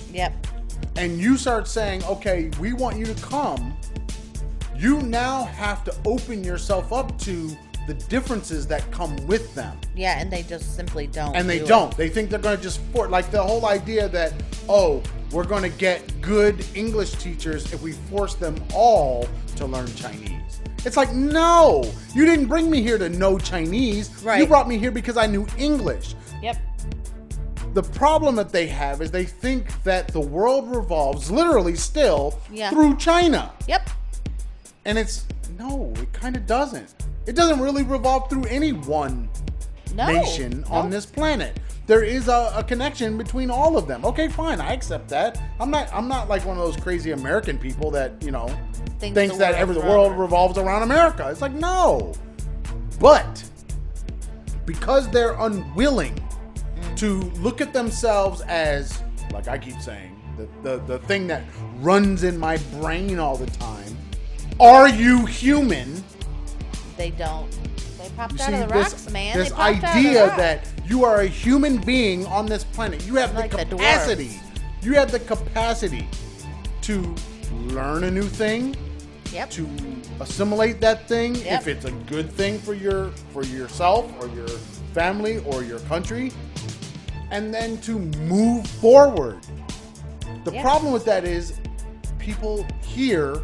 and you start saying, okay, we want you to come, you now have to open yourself up to the differences that come with them. Yeah, and they just simply don't. And they don't. They think they're going to just like the whole idea that, oh, we're going to get good English teachers if we force them all to learn Chinese. It's like, no, you didn't bring me here to know Chinese. Right. You brought me here because I knew English. Yep. The problem that they have is they think that the world revolves literally still through China. Yep. And no, it kind of doesn't. It doesn't really revolve through any one nation on this planet. There is a connection between all of them. Okay, fine, I accept that. I'm not like one of those crazy American people that, thinks that the world revolves around America. It's like, no. But because they're unwilling to look at themselves as, like I keep saying, the thing that runs in my brain all the time, are you human? They don't. They popped out of the rocks, man. This idea that you are a human being on this planet. You have the capacity. You have the capacity to learn a new thing. Yep. To assimilate that thing, if it's a good thing for yourself or your family or your country, and then to move forward. The problem with that is people here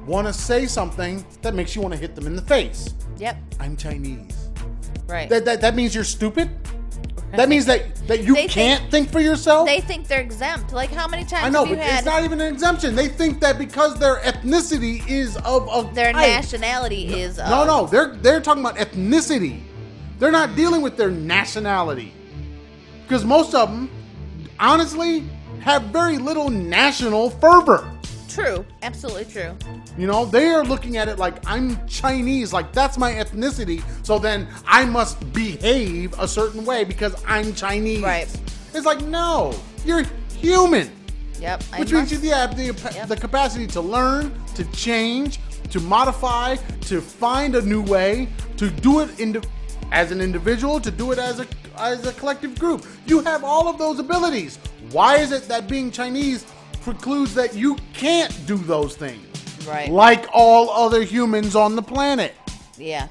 want to say something that makes you want to hit them in the face. Yep. I'm Chinese. Right. That means you're stupid? That means that you can't think for yourself? They think they're exempt. Like, how many times I know, have you but had... it's not even an exemption. They think that because their ethnicity is of a their type. nationality is of... No, they're talking about ethnicity. They're not dealing with their nationality. Because most of them, honestly, have very little national fervor. True. Absolutely true. They are looking at it like, I'm Chinese, like that's my ethnicity, so then I must behave a certain way because I'm Chinese. Right. It's like, no, you're human. Yep. Which means you have the capacity to learn, to change, to modify, to find a new way, to do it as an individual, to do it as a collective group. You have all of those abilities. Why is it that being Chinese precludes that you can't do those things? Right. Like all other humans on the planet. Yeah.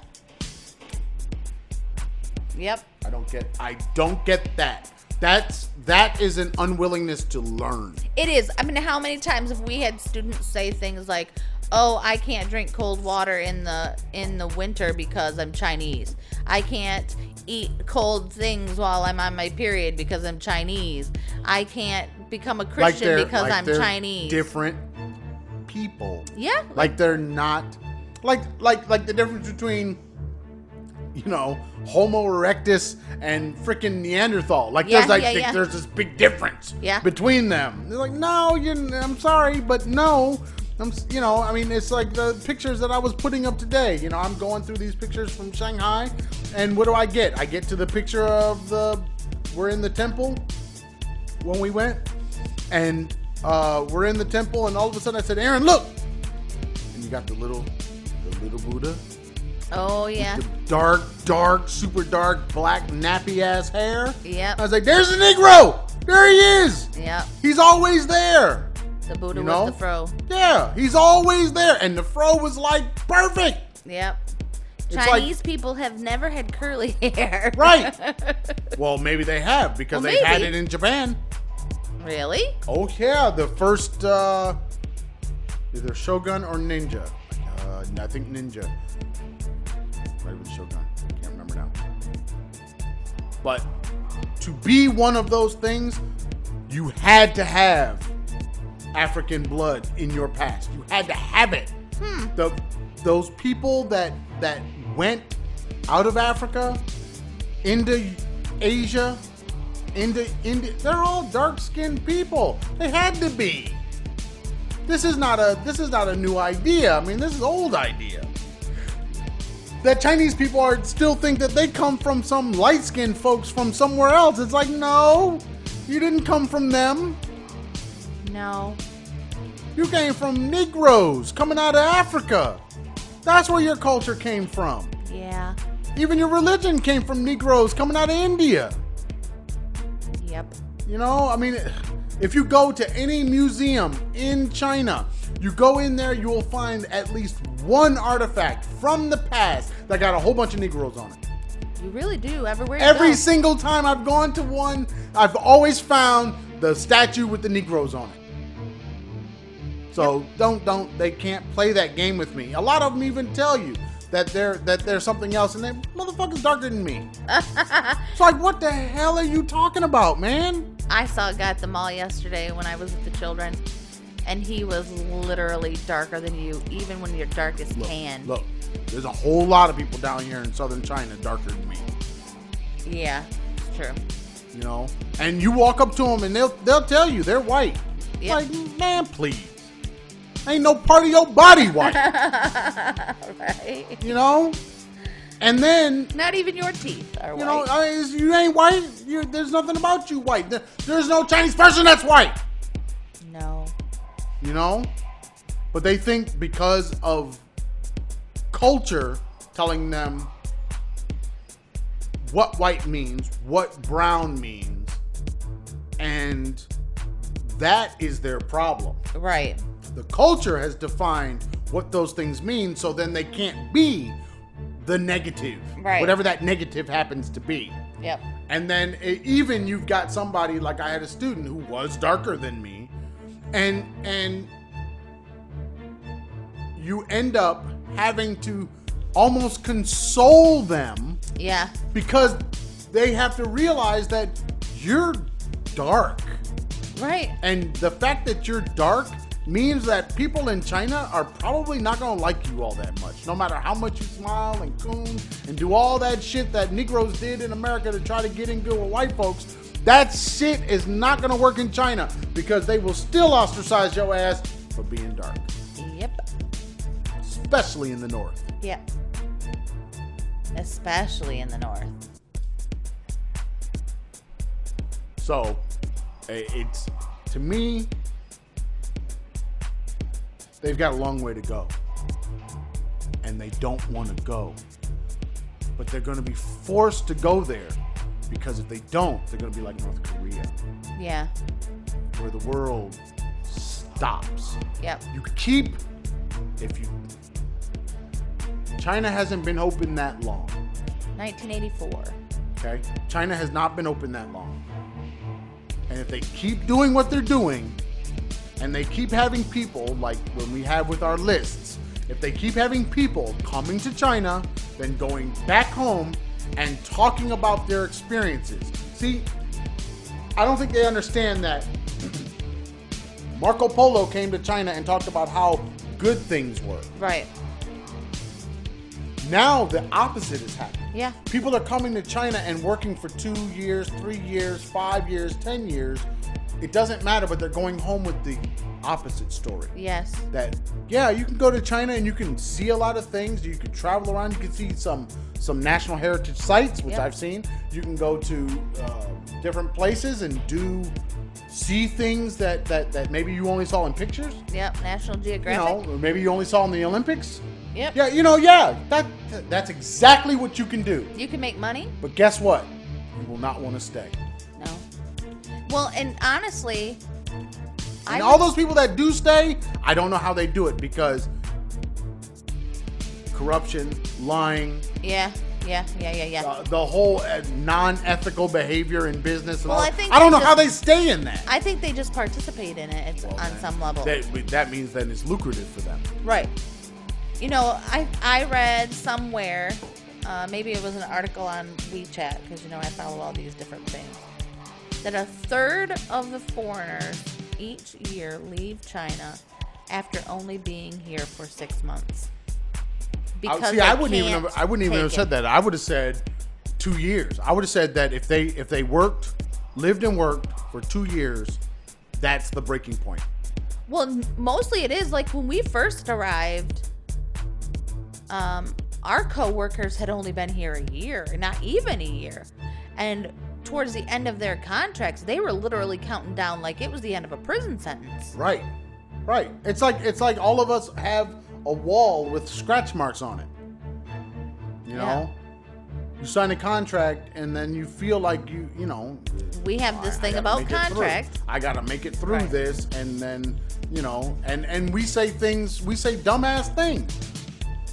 Yep. I don't get that. That is an unwillingness to learn. It is. I mean, how many times have we had students say things like, "Oh, I can't drink cold water in the winter because I'm Chinese. I can't eat cold things while I'm on my period because I'm Chinese. I can't become a Christian because I'm Chinese." Different people. Yeah. Like they're not like the difference between Homo erectus and freaking Neanderthal. There's this big difference between them. They're like, no, I'm sorry, but no. It's like the pictures that I was putting up today. I'm going through these pictures from Shanghai, and what do I get? I get to the picture of we're in the temple when we went, and we're in the temple, and all of a sudden I said, Aaron, look! And you got the little Buddha. Oh, yeah. With the dark, super dark, black, nappy-ass hair. Yep. I was like, there's a Negro! There he is! Yep. He's always there! The Buddha with the fro. Yeah, he's always there. And the fro was like perfect. Yep. Chinese people have never had curly hair. Right. Well, maybe they have because they had it in Japan. Really? Oh, yeah. The first, either Shogun or Ninja. I think Ninja. Right with Shogun. Can't remember now. But to be one of those things, you had to have African blood in your past. You had to have it. Those people that went out of Africa into Asia, into India, they're all dark-skinned people. They had to be. This is not a new idea. I mean, this is an old idea. That Chinese people still think that they come from some light-skinned folks from somewhere else. It's like, no, you didn't come from them. No. You came from Negroes coming out of Africa. That's where your culture came from. Yeah. Even your religion came from Negroes coming out of India. Yep. If you go to any museum in China, you go in there, you will find at least one artifact from the past that got a whole bunch of Negroes on it. You really do. Everywhere you Every go. single time I've gone to one, I've always found the statue with the Negroes on it. So they can't play that game with me. A lot of them even tell you that they're something else, and they motherfuckers darker than me. It's like, what the hell are you talking about, man? I saw a guy at the mall yesterday when I was with the children, and he was literally darker than you, even when you're darkest tan. Look, there's a whole lot of people down here in southern China darker than me. Yeah, it's true. You know, and you walk up to them and they'll tell you they're white. Yep. Like, man, please. Ain't no part of your body white. Right. You know? And then... Not even your teeth are white. You know, you ain't white. There's nothing about you white. There's no Chinese person that's white. No. You know? But they think because of culture telling them what white means, what brown means, and that is their problem. Right. The culture has defined what those things mean, so then they can't be the negative. Right. Whatever that negative happens to be. Yep. And then even you've got somebody, like I had a student who was darker than me, and you end up having to almost console them. Yeah. Because they have to realize that you're dark. Right. And the fact that you're dark means that people in China are probably not going to like you all that much. No matter how much you smile and coon and do all that shit that Negroes did in America to try to get in good with white folks, that shit is not going to work in China because they will still ostracize your ass for being dark. Yep. Especially in the north. Yep. Especially in the north. So, it's, to me, they've got a long way to go. And they don't want to go. But they're going to be forced to go there. Because if they don't, they're going to be like North Korea. Yeah. Where the world stops. Yep. China hasn't been open that long. 1984. Okay? China has not been open that long. And if they keep doing what they're doing, and they keep having people, like when we have with our lists, if they keep having people coming to China, then going back home and talking about their experiences. See, I don't think they understand that Marco Polo came to China and talked about how good things were. Right. Now the opposite is happening. Yeah. People are coming to China and working for 2 years, 3 years, 5 years, 10 years. It doesn't matter, but they're going home with the opposite story. Yes. That, yeah, you can go to China and you can see a lot of things. You can travel around. You can see some national heritage sites, which I've seen. You can go to different places and see things that maybe you only saw in pictures. Yep. National Geographic. Or maybe you only saw in the Olympics. Yep. Yeah, that's exactly what you can do. You can make money. But guess what? You will not want to stay. No. Well, and honestly, and all those people that do stay, I don't know how they do it because corruption, lying. Yeah. The whole non-ethical behavior in business. And well, all. I don't know how they stay in that. I think they just participate in it on some level. That means that it's lucrative for them. Right. You know, I read somewhere, maybe it was an article on WeChat, because, you know, I follow all these different things, that a third of the foreigners each year leave China after only being here for 6 months. Because I wouldn't even have said that. I would have said 2 years. I would have said that if they lived and worked for 2 years, that's the breaking point. Well, mostly it is. Like when we first arrived, our co-workers had only been here a year, not even a year. And towards the end of their contracts, they were literally counting down like it was the end of a prison sentence. Right. It's like all of us have a wall with scratch marks on it. You know? You sign a contract, and then you feel like you know. We have this thing gotta about make it through. contracts. I got to make it through Right. this, and then, you know, and we say dumbass things.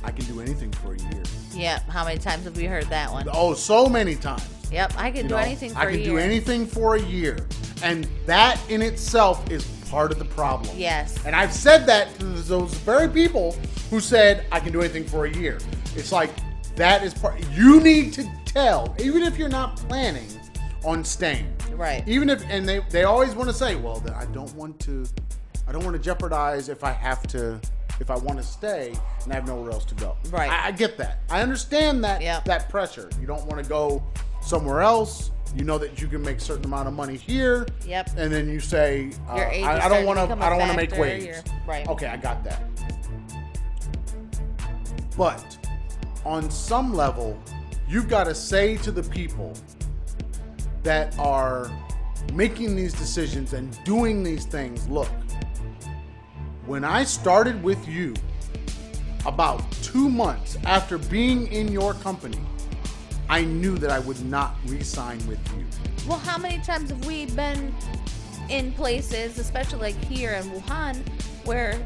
I can do anything for a year. Yep. How many times have we heard that one? Oh, so many times. Yep. I can do anything for a year. I can do anything for a year. And that in itself is part of the problem. Yes. And I've said that to those very people who said, I can do anything for a year. It's like, that is part. You need to tell, even if you're not planning on staying. Right. Even if, and they always want to say, well, then I don't want to jeopardize if I want to stay and I have nowhere else to go. Right. I get that. I understand that, that pressure. You don't want to go somewhere else. You know that you can make a certain amount of money here. Yep. And then you say, Your age is I don't want starting to to become a make factor. waves. Right. Okay, I got that. But on some level, you've got to say to the people that are making these decisions and doing these things, look, when I started with you about 2 months after being in your company, I knew that I would not re-sign with you. Well, how many times have we been in places, especially like here in Wuhan, where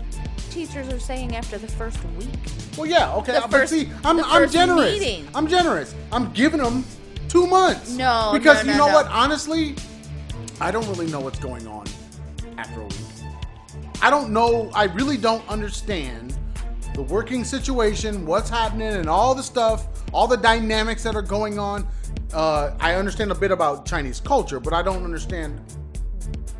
teachers are saying after the first week? Well, yeah, okay. The But first- see, the I'm first generous. meeting. I'm generous. I'm giving them 2 months. No, because no, you no, know no. what? Honestly, I don't really know what's going on after a week. I don't know. I really don't understand the working situation, what's happening, and all the stuff, all the dynamics that are going on. I understand a bit about Chinese culture, but I don't understand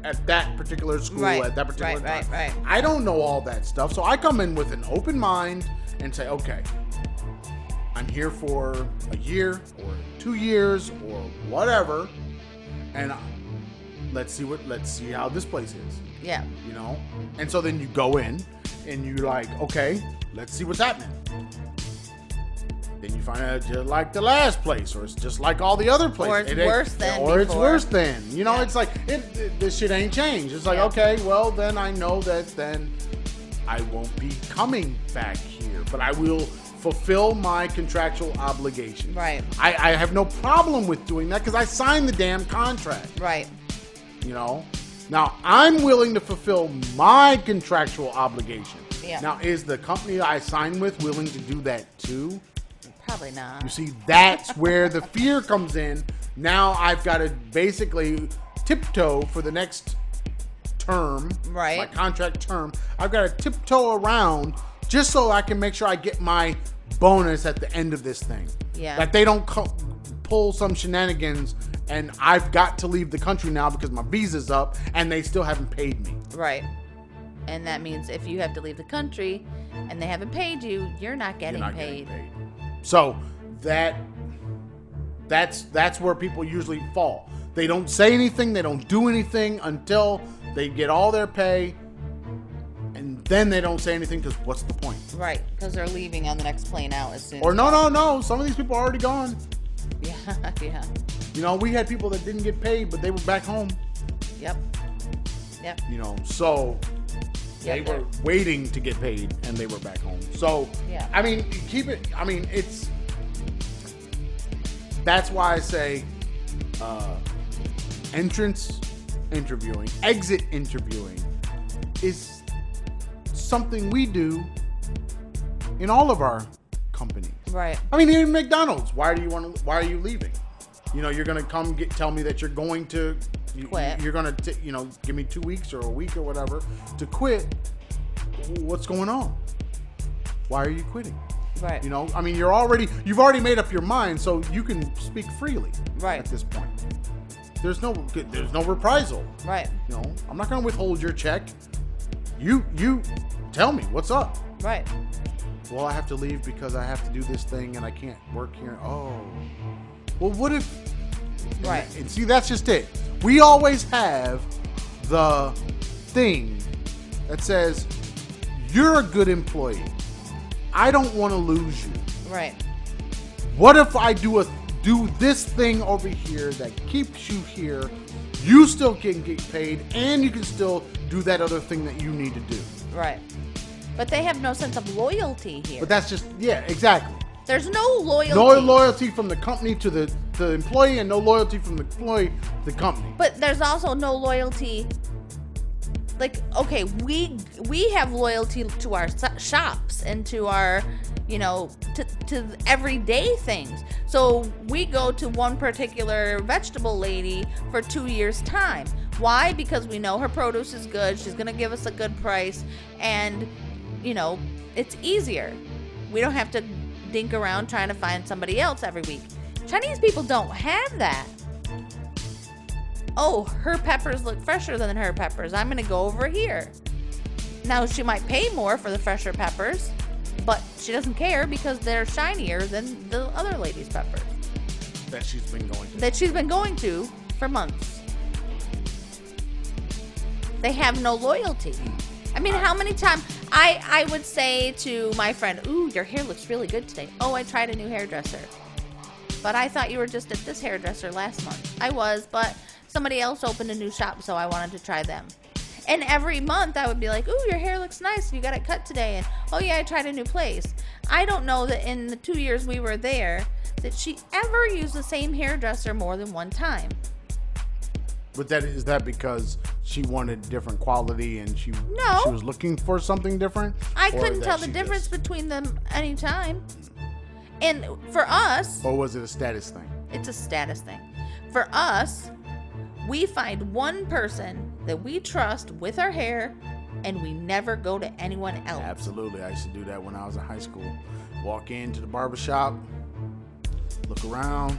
at that particular school, Right, at that particular time. right. I don't know all that stuff, so I come in with an open mind and say, okay, I'm here for a year or 2 years or whatever, and let's see how this place is. Yeah. You know? And so then you go in and you're like, okay, let's see what's happening. Then you find out just like the last place, or it's just like all the other places. Or it's worse than Or it's before. worse than. You know, Yeah. it's like, this shit ain't changed. It's like, Yeah. okay, well, then I know that then I won't be coming back here, but I will fulfill my contractual obligation. Right. I have no problem with doing that because I signed the damn contract. Right. You know? Now, I'm willing to fulfill my contractual obligation. Yeah. Now, is the company I signed with willing to do that too? Probably not. You see, that's where the fear comes in. Now I've got to basically tiptoe for the next term. Right. My contract term. I've got to tiptoe around just so I can make sure I get my bonus at the end of this thing. Yeah. That they don't pull some shenanigans and I've got to leave the country now because my visa's up and they still haven't paid me. Right. And that means if you have to leave the country and they haven't paid you, you're not getting paid. So that's where people usually fall. They don't say anything, they don't do anything until they get all their pay, and then they don't say anything because what's the point? Right, because they're leaving on the next plane out as soon. Or no, some of these people are already gone. Yeah, yeah. You know, we had people that didn't get paid, but they were back home. Yep. You know, so they were waiting to get paid and they were back home. So, yeah. I mean, that's why I say entrance interviewing, exit interviewing is something we do in all of our companies. Right. I mean, even McDonald's. Why are you leaving? You know, you're gonna tell me that you're going to quit. You're gonna give me 2 weeks or a week or whatever to quit. What's going on? Why are you quitting? Right. You know, I mean, you've already made up your mind, so you can speak freely. Right. At this point, there's no reprisal. Right. You know, I'm not gonna withhold your check. You tell me what's up. Right. Well, I have to leave because I have to do this thing and I can't work here. Oh. Well, what if... Right. And see, that's just it. We always have the thing that says, you're a good employee. I don't want to lose you. Right. What if I do this thing over here that keeps you here, you still can get paid, and you can still do that other thing that you need to do? Right. But they have no sense of loyalty here. But that's just, yeah, exactly. There's no loyalty. No loyalty from the company to the employee, and no loyalty from the employee to the company. But there's also no loyalty. Like, okay, we have loyalty to our shops and to our, to everyday things. So we go to one particular vegetable lady for 2 years' time. Why? Because we know her produce is good. She's going to give us a good price. And, it's easier. We don't have to dink around trying to find somebody else every week. Chinese people don't have that. Oh, her peppers look fresher than her peppers. I'm going to go over here. Now, she might pay more for the fresher peppers, but she doesn't care because they're shinier than the other lady's peppers. That she's been going to. For months. They have no loyalty. I mean, how many times I would say to my friend, ooh, your hair looks really good today. Oh, I tried a new hairdresser. But I thought you were just at this hairdresser last month. I was, but somebody else opened a new shop, so I wanted to try them. And every month I would be like, ooh, your hair looks nice. You got it cut today. And, oh, yeah, I tried a new place. I don't know that in the 2 years we were there that she ever used the same hairdresser more than one time. But is that because she wanted different quality and she was looking for something different? I couldn't tell the difference between them anytime. And for us... Or was it a status thing? It's a status thing. For us, we find one person that we trust with our hair, and we never go to anyone else. Absolutely. I used to do that when I was in high school. Walk into the barbershop, look around.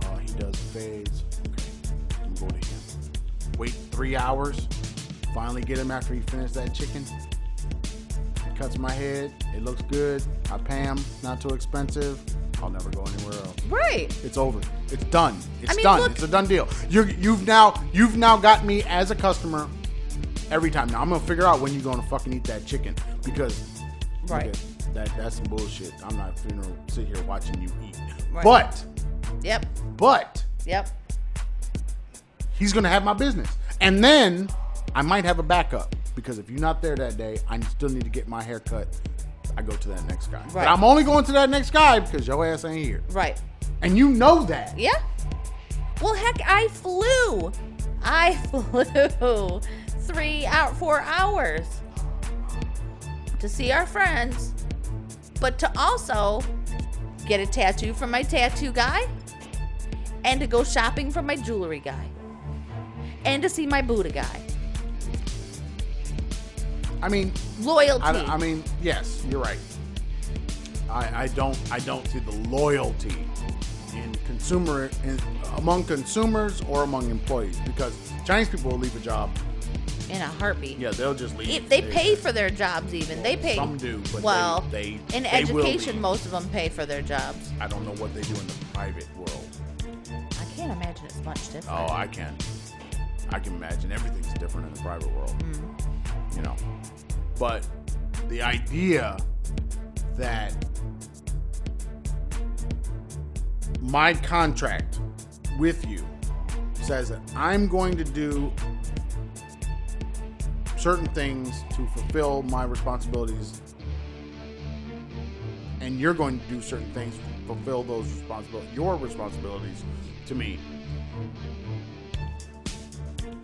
Oh, he does fades. Okay, I'm going to him. Wait 3 hours. Finally get him after he finished that chicken. He cuts my head. It looks good. I pay him. Not too expensive. I'll never go anywhere else. Right. It's over. It's done. It's done. Look, it's a done deal. You've now got me as a customer every time. Now I'm gonna figure out when you're gonna fucking eat that chicken because that's some bullshit. I'm not gonna sit here watching you eat. Right. But he's gonna have my business, and then I might have a backup because if you're not there that day, I still need to get my hair cut. I go to that next guy. Right. But I'm only going to that next guy because your ass ain't here. Right. And you know that. Yeah. Well, heck, I flew 4 hours to see our friends, but to also get a tattoo from my tattoo guy and to go shopping for my jewelry guy and to see my Buddha guy. I mean, loyalty. I mean, yes, you're right. I don't see the loyalty among consumers or among employees because Chinese people will leave a job in a heartbeat. Yeah, they'll just leave. They pay for their jobs even. They pay. Some do, but they in education, most of them pay for their jobs. I don't know what they do in the private world. I can't imagine it's much different. Oh, I can. I can imagine everything's different in the private world. But the idea that my contract with you says that I'm going to do certain things to fulfill my responsibilities and you're going to do certain things to fulfill your responsibilities to me.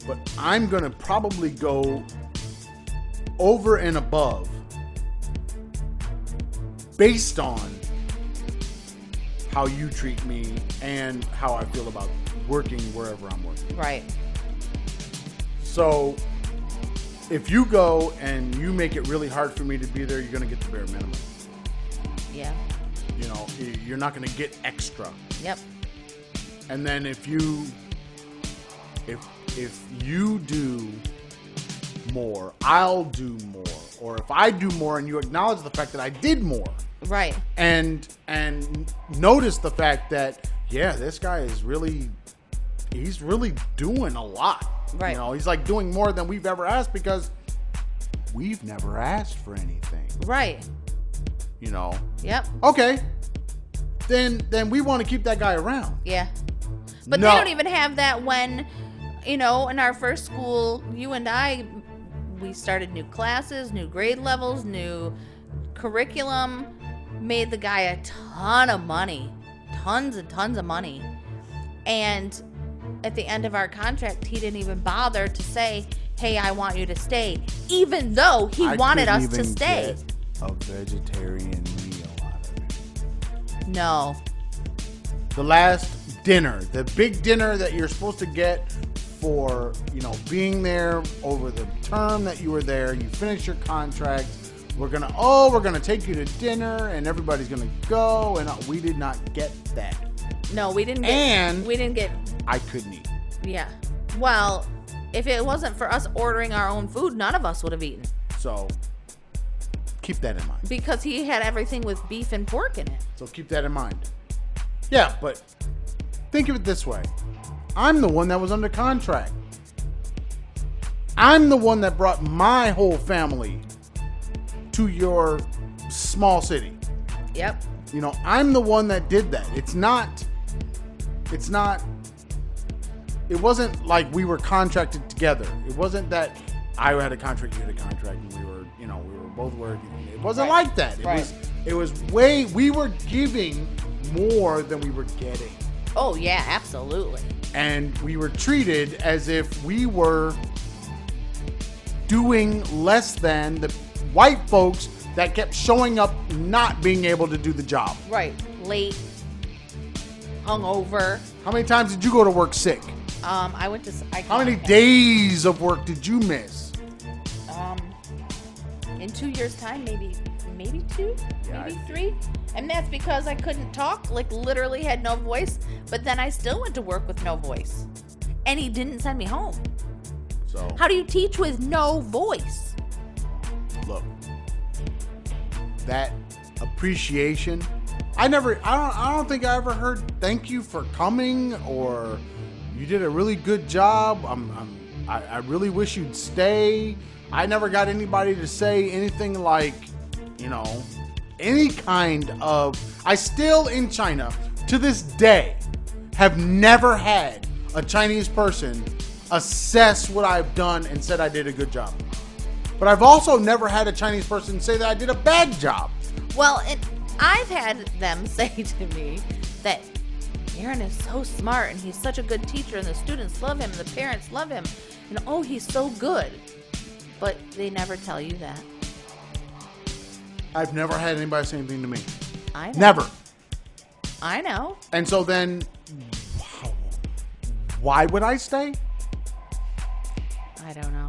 But I'm going to probably go over and above based on how you treat me and how I feel about working wherever I'm working. Right. So if you go and you make it really hard for me to be there, you're going to get the bare minimum. Yeah. You're not going to get extra. Yep. And then if you do more, I'll do more. Or if I do more and you acknowledge the fact that I did more. Right. And notice the fact that, this guy is he's really doing a lot. Right. He's like doing more than we've ever asked because we've never asked for anything. Right. Yep. Okay. Then we want to keep that guy around. Yeah. But they don't even have that when, in our first school, you and I, we started new classes, new grade levels, new curriculum, made the guy a ton of money. Tons and tons of money. And at the end of our contract, he didn't even bother to say, hey, I want you to stay, even though he wanted us to stay. Get a vegetarian meal out of it. No. The last dinner, the big dinner that you're supposed to get for, being there over the term that you were there, you finish your contract. We're gonna take you to dinner, and everybody's gonna go, and we did not get that. No, we didn't get. I couldn't eat. Yeah. Well, if it wasn't for us ordering our own food, none of us would have eaten. So keep that in mind. Because he had everything with beef and pork in it. So keep that in mind. Yeah, but think of it this way. I'm the one that was under contract. I'm the one that brought my whole family to your small city. Yep. I'm the one that did that. It wasn't like we were contracted together. It wasn't that I had a contract, you had a contract, and we were both working. It wasn't like that. It was we were giving more than we were getting. Oh yeah, absolutely. And we were treated as if we were doing less than the white folks that kept showing up not being able to do the job. Right. Late. Hungover. How many times did you go to work sick? I went to... How many days of work did you miss? In 2 years' time, maybe 2, Yeah, maybe 3. And that's because I couldn't talk, literally had no voice. But then I still went to work with no voice. And he didn't send me home. So how do you teach with no voice? Look, that appreciation. I don't think I ever heard thank you for coming, or you did a really good job. I really wish you'd stay. I never got anybody to say anything like, any kind of. I still in China to this day have never had a Chinese person assess what I've done and said I did a good job. But I've also never had a Chinese person say that I did a bad job. Well, I've had them say to me that Aaron is so smart and he's such a good teacher and the students love him and the parents love him. And oh, he's so good. But they never tell you that. I've never had anybody say anything to me. I know. Never. I know. And so then, why would I stay? I don't know.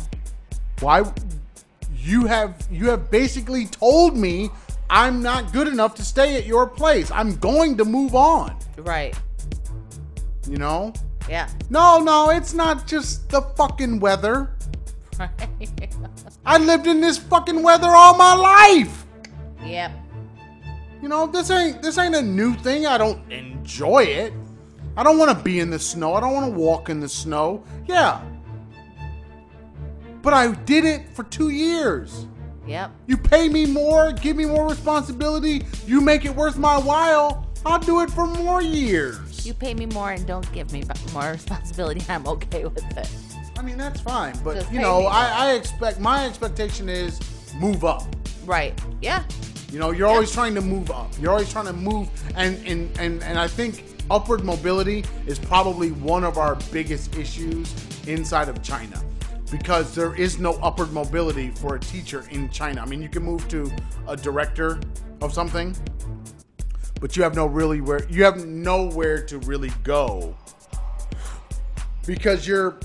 Why? You have basically told me I'm not good enough to stay at your place. I'm going to move on. Right. Yeah. No, it's not just the fucking weather. Right. I lived in this fucking weather all my life. Yep. This ain't a new thing. I don't enjoy it. I don't want to be in the snow. I don't want to walk in the snow. Yeah. But I did it for 2 years. Yep. You pay me more, give me more responsibility, you make it worth my while, I'll do it for more years. You pay me more and don't give me more responsibility, I'm okay with it. I mean, that's fine, but Just my expectation is move up. Right. Yeah. You're always trying to move up. You're always trying to move, and I think upward mobility is probably one of our biggest issues inside of China. Because there is no upward mobility for a teacher in China. I mean, you can move to a director of something, but you have nowhere to really go. Because you're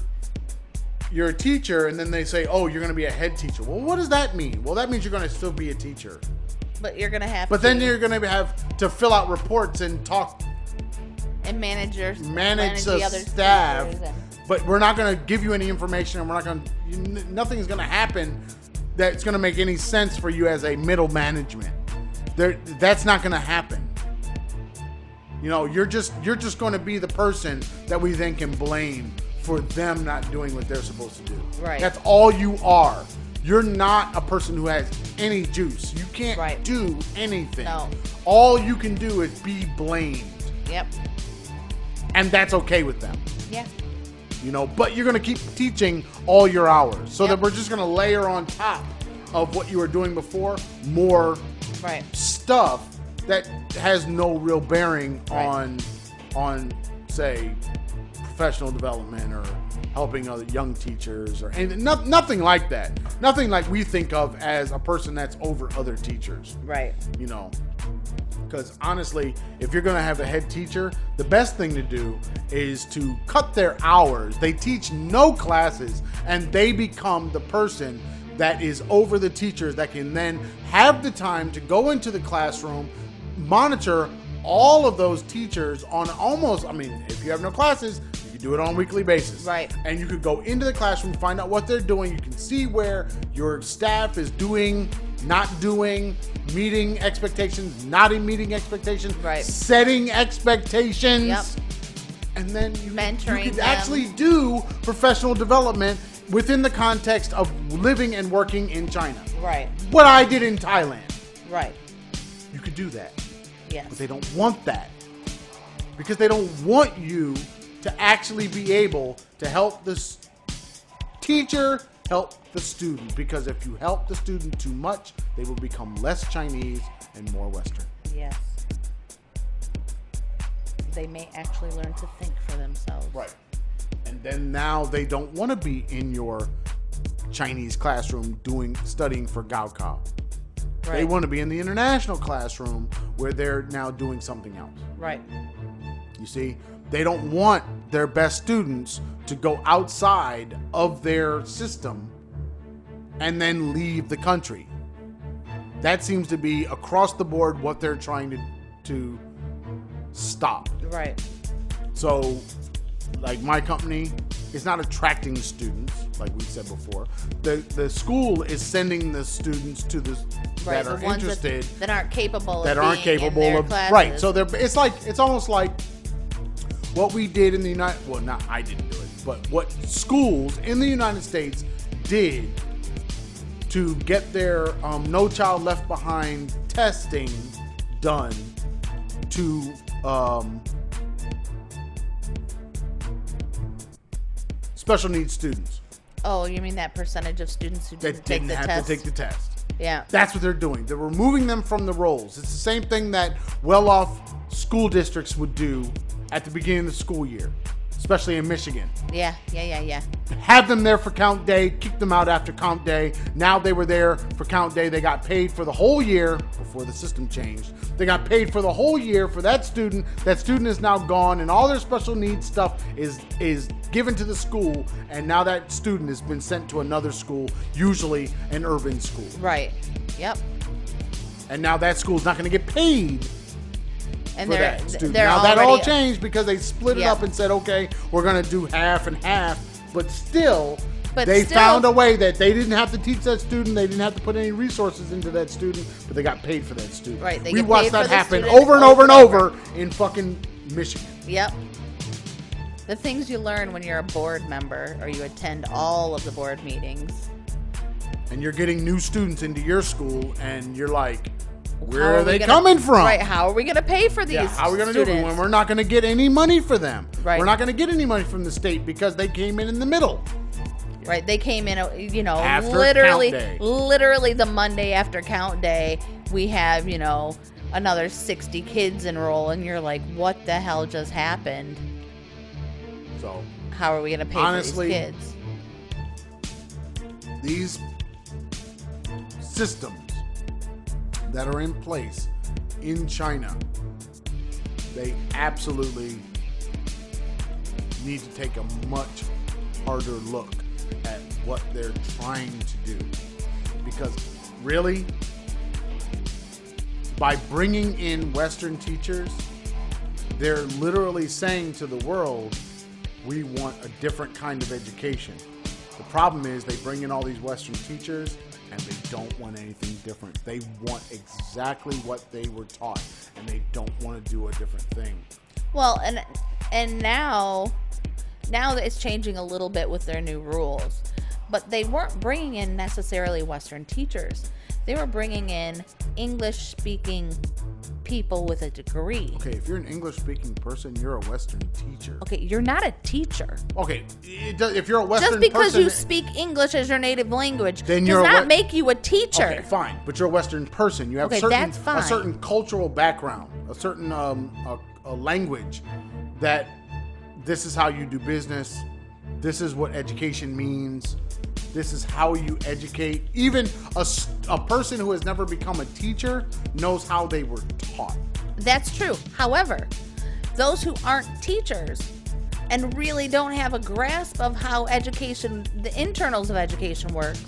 a teacher, and then they say, "Oh, you're going to be a head teacher." Well, what does that mean? Well, that means you're going to still be a teacher. But you're going to have. But then you're going to have to fill out reports and talk and manage the other staff. But we're not going to give you any information, and nothing's going to happen that's going to make any sense for you as a middle management. That's not going to happen. You're just going to be the person that we then can blame for them not doing what they're supposed to do. Right. That's all you are. You're not a person who has any juice. You can't do anything. No. All you can do is be blamed. Yep. And that's okay with them. Yeah. But you're going to keep teaching all your hours. So that we're just going to layer on top of what you were doing before more stuff that has no real bearing on say professional development or helping other young teachers or anything. Nothing like that. Nothing like we think of as a person that's over other teachers. Right. You know, because honestly, if you're going to have a head teacher, the best thing to do is to cut their hours. They teach no classes, and they become the person that is over the teachers that can then have the time to go into the classroom, monitor all of those teachers on almost, I mean, if you have no classes, you can do it on a weekly basis. Right. And you could go into the classroom, find out what they're doing. You can see where your staff is doing, not doing, meeting expectations, not in meeting expectations, right, setting expectations. Yep. And then you mentoring could them. actually do professional development within the context of living and working in China. Right. What I did in Thailand. Right. You could do that. Yes. But they don't want that. Because they don't want you to actually be able to help the teacher help the student. Because if you help the student too much, they will become less Chinese and more Western. Yes. They may actually learn to think for themselves. Right. And then now they don't want to be in your Chinese classroom studying for Gaokao. Right. They want to be in the international classroom where they're now doing something else. Right. You see, they don't want their best students to go outside of their system and then leave the country. That seems to be across the board what they're trying to stop. Right. So, like my company is not attracting students, like we said before. The school is sending the students to the Right, that are the ones interested that aren't capable that of aren't being capable in their of classes. right. So it's almost like what we did in the United. Well, not I didn't do it, but what schools in the United States did to get their No Child Left Behind testing done to special needs students. Oh, you mean that percentage of students who That didn't take the have test? to take the test. Yeah. That's what they're doing. They're removing them from the rolls. It's the same thing that well-off school districts would do at the beginning of the school year, especially in Michigan. Yeah. Have them there for count day, kick them out after count day. Now they were there for count day. They got paid for the whole year before the system changed. They got paid for the whole year for that student. That student is now gone, and all their special needs stuff is given to the school, and now that student has been sent to another school, usually an urban school. Right. Yep. And now that school's not going to get paid And for they're that student. they're Now that already, all changed because they split it Yep. up and said, okay, we're going to do half and half, but still, But they still- found a way that they didn't have to teach that student, they didn't have to put any resources into that student, but they got paid for that student. Right, they We get watched paid for that the happen student over and over and over in fucking Michigan. Yep. The things you learn when you're a board member or you attend all of the board meetings. And you're getting new students into your school, and you're like, How where are we they gonna- coming from? Right. How are we going to pay for these? Yeah, how are we going to do it students? when we're not going to get any money for them? Right. We're not going to get any money from the state because they came in the middle. Right, they came in, After literally, count day. literally the Monday after count day. We have, another 60 kids enroll, and you're like, what the hell just happened? So How are we going to pay honestly, for these kids? these systems that are in place in China, they absolutely need to take a much harder look at what they're trying to do. Because really, by bringing in Western teachers, they're literally saying to the world, we want a different kind of education. The problem is they bring in all these Western teachers and they don't want anything different. They want exactly what they were taught, and they don't want to do a different thing. Well, and now it's changing a little bit with their new rules. But they weren't bringing in necessarily Western teachers. They were bringing in English-speaking people with a degree. Okay, if you're an English-speaking person, you're a Western teacher. Okay, you're not a teacher. Okay, if you're a Western Just because person, you speak English as your native language then does you're not make you a teacher. Okay, fine, but you're a Western person. You have Okay, that's fine. a certain cultural background, a certain a language that this is how you do business. This is what education means. This is how you educate. Even a person who has never become a teacher knows how they were taught. That's true. However, those who aren't teachers and really don't have a grasp of how education, the internals of education works,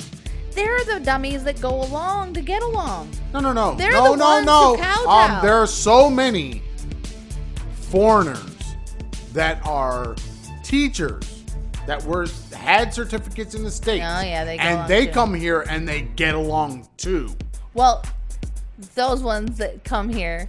they're the dummies that go along to get along. No. They're the ones who kowtow. There are so many foreigners that are teachers that had certificates in the States. Oh, yeah, they go and along they too. come here and they get along too. Well, those ones that come here,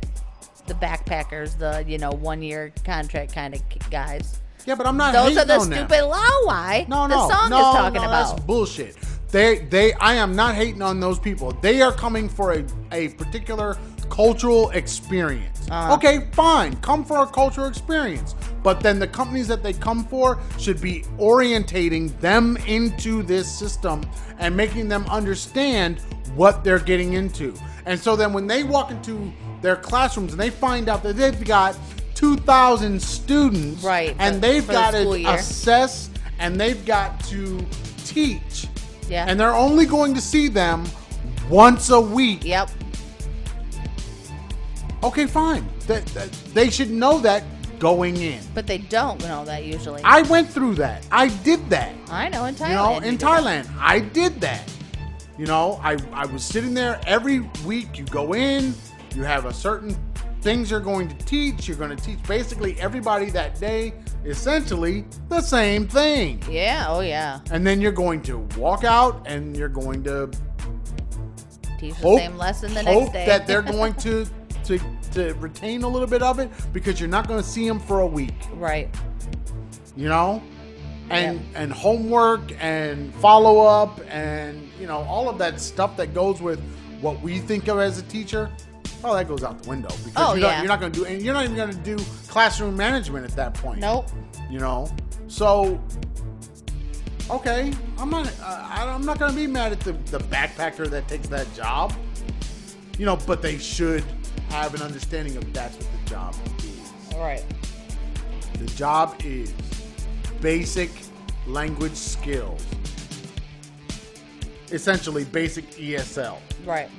the backpackers, the 1-year contract kind of guys. Yeah, but I'm not Those hating are the on them. stupid Lawai No, the song is talking that's about. bullshit. I am not hating on those people. They are coming for a particular cultural experience. Okay, fine. Come for a cultural experience. But then the companies that they come for should be orientating them into this system and making them understand what they're getting into. And so then when they walk into their classrooms and they find out that they've got 2,000 students, Right, and they've for the got school to year. assess and they've got to teach, Yeah. and they're only going to see them once a week. Yep. Okay, fine. They should know that going in. But they don't know that usually. I went through that. I did that. I know, in Thailand. You know, you in did that. Thailand, I did that. You know, I was sitting there every week. You go in, you have a certain things you're going to teach. You're going to teach basically everybody that day, essentially the same thing. Yeah, oh yeah. And then you're going to walk out and you're going to Teach the hope, same lesson the hope next day. that they're going to retain a little bit of it, because you're not going to see them for a week. Right. You know, and homework and follow up and all of that stuff that goes with what we think of as a teacher. Oh, that goes out the window, because you're not going to do, and you're not even going to do classroom management at that point. Nope. So okay, I'm not going to be mad at the backpacker that takes that job. But they should have an understanding of that's what the job is. All right. The job is basic language skills. Essentially basic ESL. Right.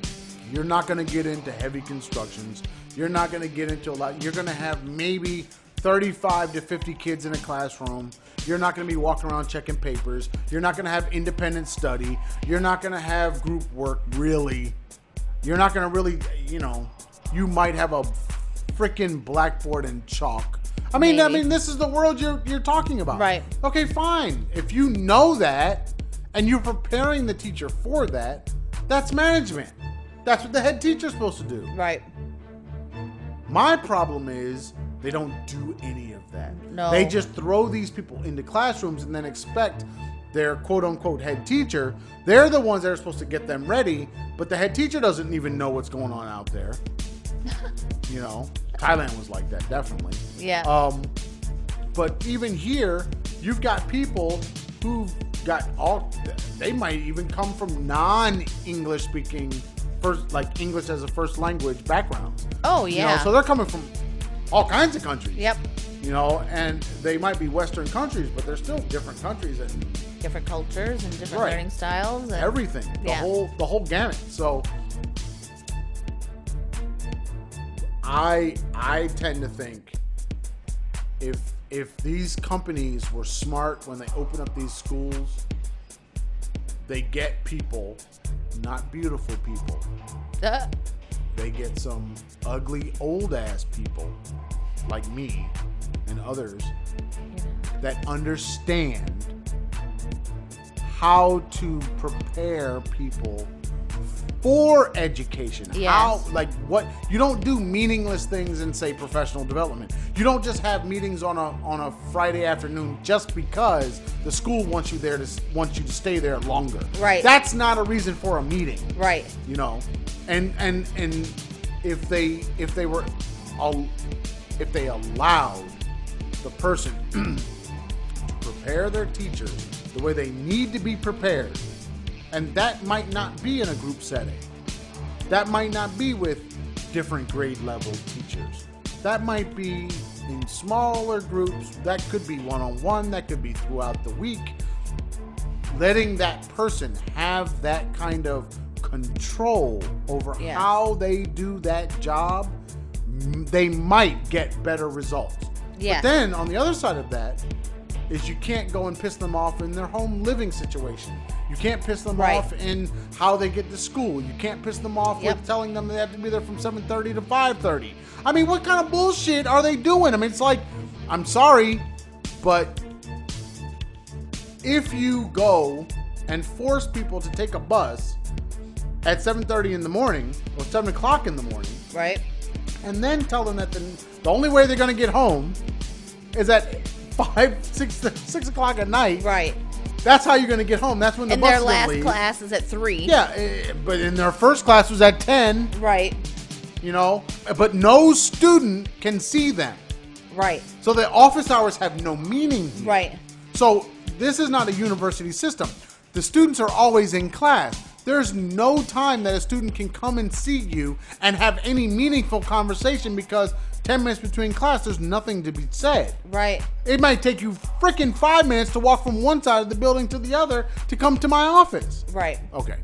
You're not going to get into heavy constructions. You're not going to get into a lot. You're going to have maybe 35 to 50 kids in a classroom. You're not going to be walking around checking papers. You're not going to have independent study. You're not going to have group work, really. You're not going to really, you might have a freaking blackboard and chalk. I mean, this is the world you're talking about. Right. Okay, fine. If you know that and you're preparing the teacher for that, that's management. That's what the head teacher's supposed to do. Right. My problem is they don't do any of that. No. They just throw these people into classrooms and then expect their quote-unquote head teacher. They're the ones that are supposed to get them ready, but the head teacher doesn't even know what's going on out there. Thailand was like that, definitely. Yeah. But even here, you've got people who've got they might even come from non-English speaking, like English as a first language backgrounds. Oh, yeah. So they're coming from all kinds of countries. Yep. And they might be Western countries, but they're still different countries and Different cultures and different Right. learning styles. And everything. Yeah. The whole gamut. So I tend to think if these companies were smart when they open up these schools, they get people, not beautiful people. They get some ugly old ass people like me and others that understand how to prepare people for education. Yes. You don't do meaningless things in, say, professional development. You don't just have meetings on a Friday afternoon just because the school wants you to stay there longer. Right. That's not a reason for a meeting. Right. And if they allowed the person to prepare their teachers the way they need to be prepared, and that might not be in a group setting. That might not be with different grade level teachers. That might be in smaller groups. That could be one-on-one. That could be throughout the week. Letting that person have that kind of control over how they do that job, they might get better results. Yeah. But then on the other side of that is you can't go and piss them off in their home living situation. You can't piss them off in how they get to school. You can't piss them off with telling them they have to be there from 7:30 to 5:30. I mean, what kind of bullshit are they doing? I mean, it's like, I'm sorry, but if you go and force people to take a bus at 7:30 in the morning or 7 o'clock in the morning, right, and then tell them that the only way they're going to get home is at 6 o'clock at night. right. That's how you're going to get home. That's when the And bus their is last gonna leave. class is at 3. Yeah, but in their first class was at 10. Right, You know, but no student can see them. right, So the office hours have no meaning here. right. So this is not a university system. The students are always in class. There's no time that a student can come and see you and have any meaningful conversation because 10 minutes between class, there's nothing to be said. Right. It might take you freaking 5 minutes to walk from one side of the building to the other to come to my office. Right. Okay.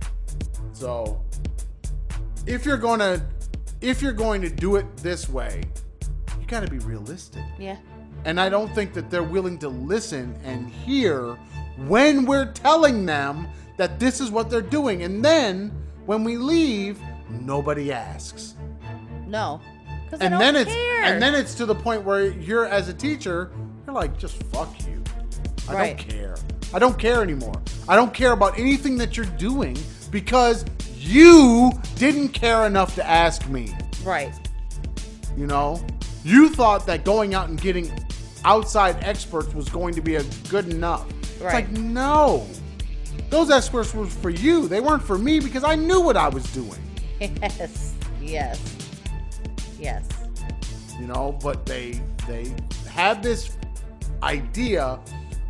So if you're going to do it this way, you got to be realistic. Yeah. And I don't think that they're willing to listen and hear when we're telling them that this is what they're doing. And then when we leave, nobody asks. No. Because And don't then care. it's to the point where you're, as a teacher, you're like, just fuck you. I Right. don't care. I don't care anymore. I don't care about anything that you're doing because you didn't care enough to ask me. Right. You know, you thought that going out and getting outside experts was going to be a good enough. It's Right. like, no. Those experts were for you. They weren't for me because I knew what I was doing. Yes. Yes. Yes. You know, but they have this idea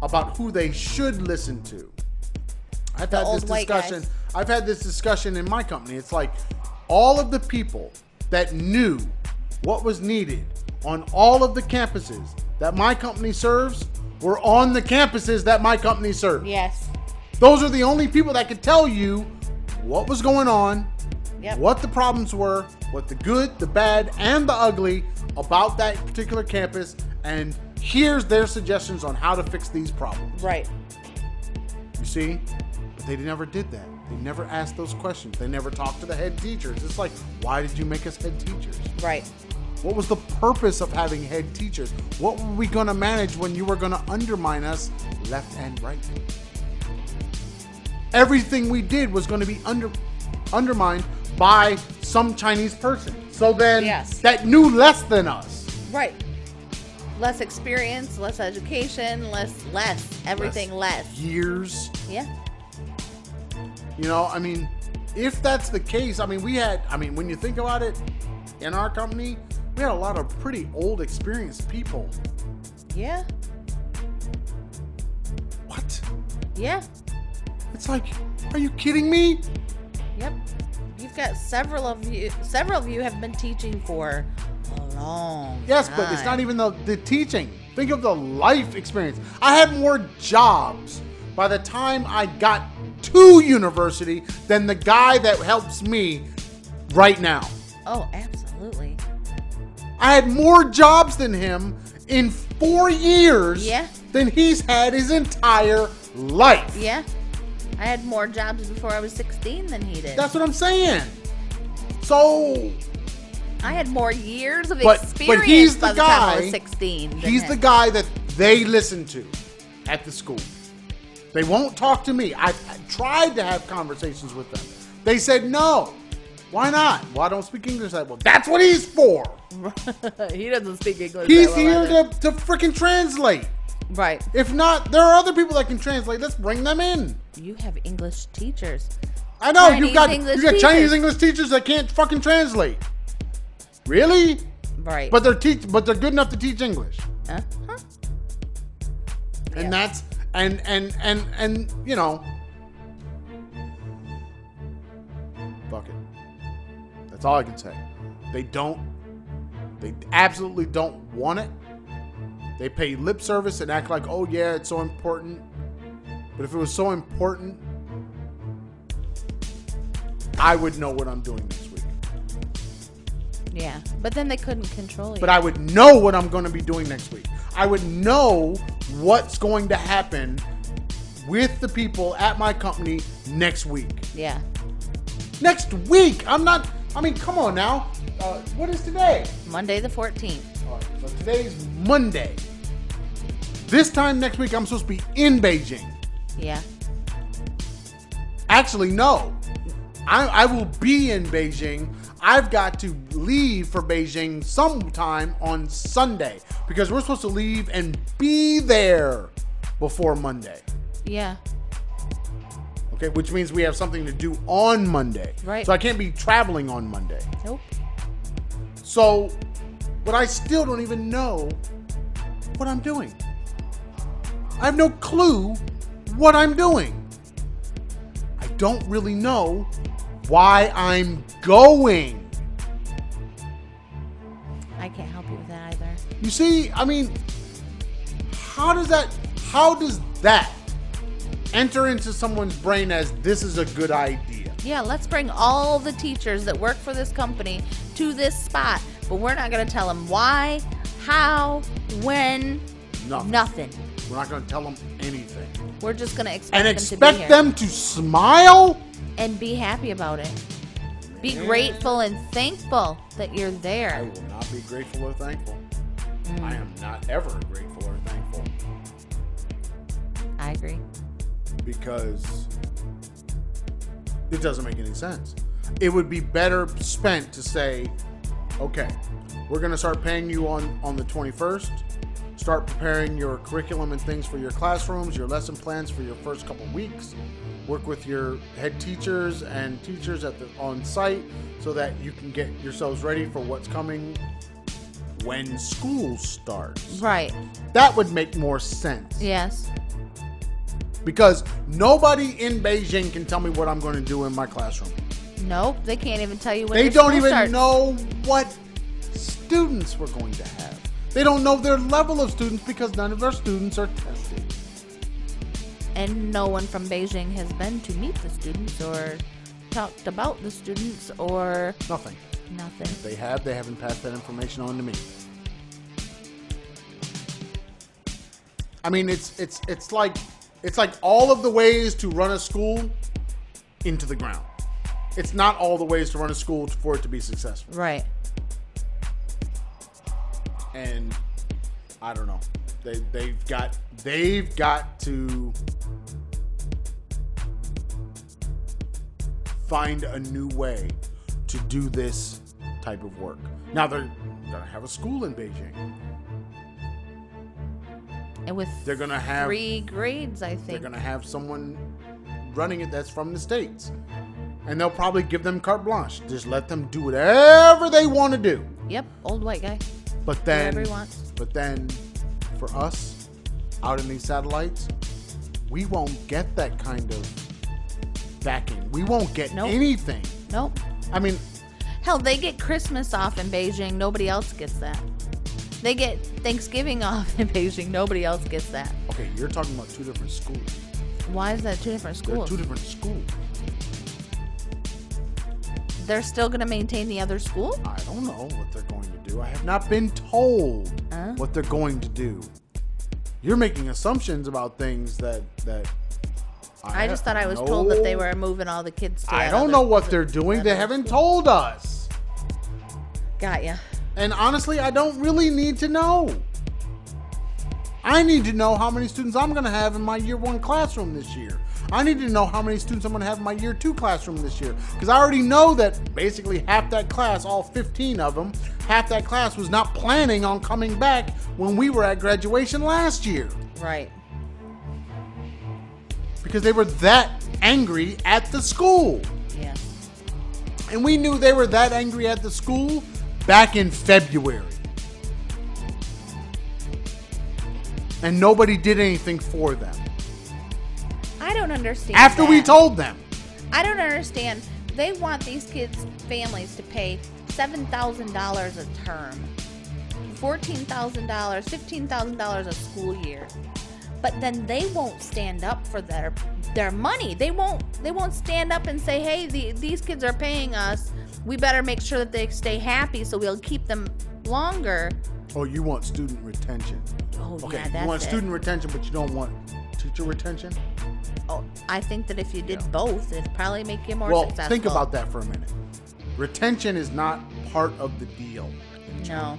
about who they should listen to. I've The had old this white discussion. guys. I've had this discussion in my company. It's like all of the people that knew what was needed on all of the campuses that my company serves were on the campuses that my company serves. Yes. Those are the only people that could tell you what was going on, Yep. what the problems were, what the good, the bad, and the ugly about that particular campus, and here's their suggestions on how to fix these problems. Right. You see? But they never did that. They never asked those questions. They never talked to the head teachers. It's like, why did you make us head teachers? Right. What was the purpose of having head teachers? What were we going to manage when you were going to undermine us left and right? Everything we did was going to be undermined by some Chinese person. So then Yes. that knew less than us. Right. Less experience, less education, less, everything less. Years. Yeah. You know, I mean, if that's the case, I mean, when you think about it, in our company, we had a lot of pretty old, experienced people. Yeah. What? Yeah. It's like, are you kidding me? Yep. You've got several of you have been teaching for a long Yes, time. but it's not even the teaching. Think of the life experience. I had more jobs by the time I got to university than the guy that helps me right now. Oh, absolutely. I had more jobs than him in 4 years Yeah. than he's had his entire life. Yeah. I had more jobs before I was 16 than he did. That's what I'm saying. So I had more years of But experience he's the by the time I guy- was 16. than he's him. the guy that they listen to at the school. They won't talk to me. I tried to have conversations with them. They said no. Why not? Well, I don't speak English that well. That's what he's for. He doesn't speak English. He's that well here either. to freaking translate. Right. If not, there are other people that can translate. Let's bring them in. You have English teachers. I know Chinese you got English Chinese teachers. English teachers that can't fucking translate. Really? Right. But they're good enough to teach English. Uh-huh. And Yeah. that's and you know, fuck it. That's all I can say. They absolutely don't want it. They pay lip service and act like, oh yeah, it's so important. But if it was so important, I would know what I'm doing next week. Yeah. But then they couldn't control you. But I would know what I'm going to be doing next week. I would know what's going to happen with the people at my company next week. Yeah. Next week! I mean, come on now. What is today? Monday the 14th. All right, so today's Monday. This time next week, I'm supposed to be in Beijing. Yeah. Actually, no. I will be in Beijing. I've got to leave for Beijing sometime on Sunday because we're supposed to leave and be there before Monday. Yeah. Okay, which means we have something to do on Monday. Right. So I can't be traveling on Monday. Nope. So, but I still don't even know what I'm doing. I have no clue what I'm doing. I don't really know why I'm going. I can't help you with that either. You see, I mean, how does that enter into someone's brain as this is a good idea? Yeah, let's bring all the teachers that work for this company to this spot, but we're not going to tell them why, how, when, nothing. We're not going to tell them anything. We're just going to expect And them to be expect here. them to smile? And be happy about it. Be grateful and thankful that you're I there. will not be grateful or thankful. I am not ever grateful or thankful I agree. because it doesn't make any sense. It would be better spent to say, okay, we're going to start paying you on the 21st. Start preparing your curriculum and things for your classrooms, your lesson plans for your first couple weeks. Work with your head teachers and teachers on site so that you can get yourselves ready for what's coming when school starts. Right. That would make more sense. Yes. Because nobody in Beijing can tell me what I'm going to do in my classroom. Nope. They can't even tell you when They your don't school even starts. know what students we're going to have. They don't know their level of students because none of our students are tested. And no one from Beijing has been to meet the students or talked about the students or Nothing. nothing. They haven't passed that information on to me. I mean, it's like all of the ways to run a school into the ground. It's not all the ways to run a school for it to be successful. Right. And I don't know. They've got to find a new way to do this type of work. Now they're gonna have a school in Beijing. And with They're gonna have 3 grades, I They're think. gonna have someone running it that's from the States. And they'll probably give them carte blanche. Just let them do whatever they want to do. Yep. Old white guy. But then, Whatever he wants. but then, for us, out in these satellites, we won't get that kind of backing. We won't get Nope. anything. Nope. I mean, Hell, they get Christmas off in Beijing. Nobody else gets that. They get Thanksgiving off in Beijing. Nobody else gets that. okay, you're talking about two different schools. Why is that 2 different They're schools? two different schools. They're still going to maintain the other school? I don't know what they're going to do. I have not been told Huh? what they're going to do. You're making assumptions about things that I just thought I was told that they were moving all the kids to I that don't other- know what they're doing. that They other haven't school. told us. Got ya. And honestly, I don't really need to know. I need to know how many students I'm going to have in my year 1 classroom this year. I need to know how many students I'm going to have in my year 2 classroom this year. Because I already know that basically half that class, all 15 of them, half that class was not planning on coming back when we were at graduation last year. Right. Because they were that angry at the school. Yeah. And we knew they were that angry at the school back in February. And nobody did anything for them. I don't understand After we told them. I don't understand. They want these kids' families to pay $7,000 a term, $14,000, $15,000 a school year, but then they won't stand up for their money. They won't stand up and say, "Hey, these kids are paying us. We better make sure that they stay happy, so we'll keep them longer." Oh, you want student retention? Oh, Okay, yeah, that's you want it. student retention, but you don't want teacher retention? Oh, I think that if you did both, it'd probably make you more Well, successful. think about that for a minute. Retention is not part of the deal. No.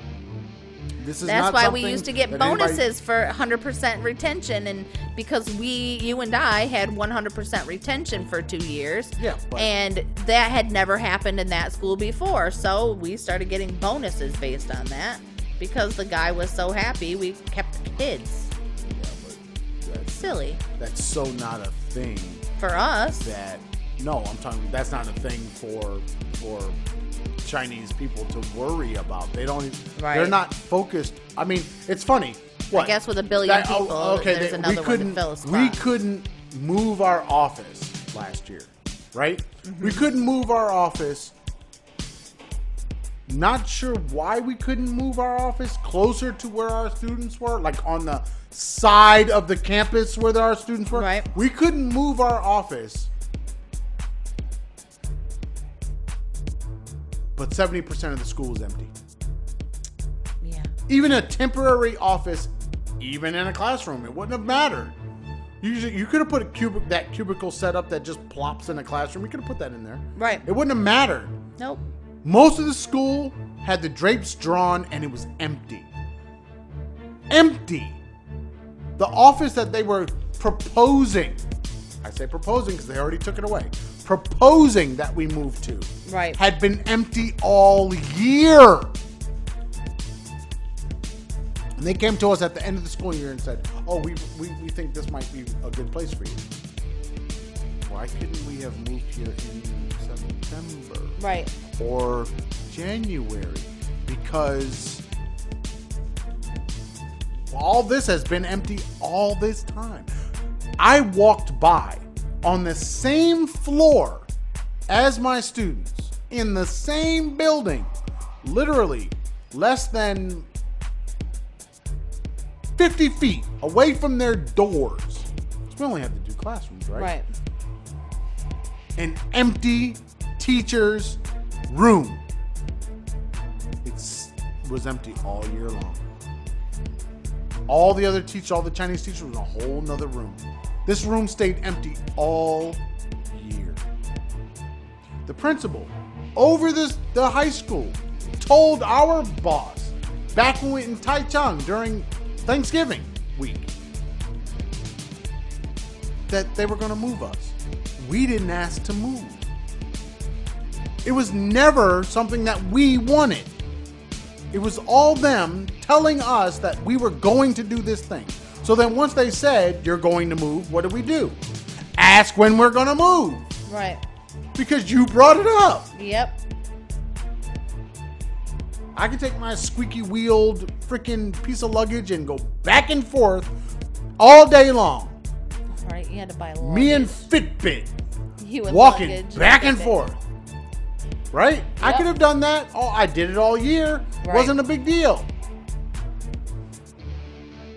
This is That's not why we something used to get that anybody- bonuses for 100% retention, and because you and I had 100% retention for 2 years, Yeah, but- and that had never happened in that school before, so we started getting bonuses based on that because the guy was so happy we kept the kids. Yeah, but that's, Silly that's so not a thing for us. that. No, I'm talking. That's not a thing for Chinese people to worry about. They don't. Right. They're not focused. I mean, it's funny. What? I guess with a billion people, there's another one to fill a spot. We couldn't move our office last year, right? Mm-hmm. We couldn't move our office. Not sure why we couldn't move our office closer to where our students were, like on the side of the campus where our students were. Right. We couldn't move our office, but 70% of the school was empty. Yeah. Even a temporary office, even in a classroom, it wouldn't have mattered. You could have put that cubicle setup that just plops in a classroom. You could have put that in there. Right. It wouldn't have mattered. Nope. Most of the school had the drapes drawn and it was empty. Empty. The office that they were proposing, I say proposing because they already took it away, proposing that we move to, Right. had been empty all year. And they came to us at the end of the school year and said, "Oh, we think this might be a good place for you." Why couldn't we have moved here in September? Right. Or January? Because all this has been empty all this time. I walked by on the same floor as my students in the same building, literally less than 50 feet away from their doors. So we only have to do classrooms, right? Right. An empty teacher's room. It was empty all year long. All the other teachers, all the Chinese teachers, was in a whole nother room. This room stayed empty all year. The principal over the high school told our boss back when we were in Taichung during Thanksgiving week that they were going to move us. We didn't ask to move. It was never something that we wanted. It was all them telling us that we were going to do this thing. So then once they said, "You're going to move," what do? Ask when we're going to move. Right. Because you brought it up. Yep. I can take my squeaky-wheeled freaking piece of luggage and go back and forth all day long. Right. You had to buy luggage. Me and Fitbit You and walking luggage back and Fitbit. forth. Right? I Yep. could have done that. Oh, I did it all year. Right. Wasn't a big deal.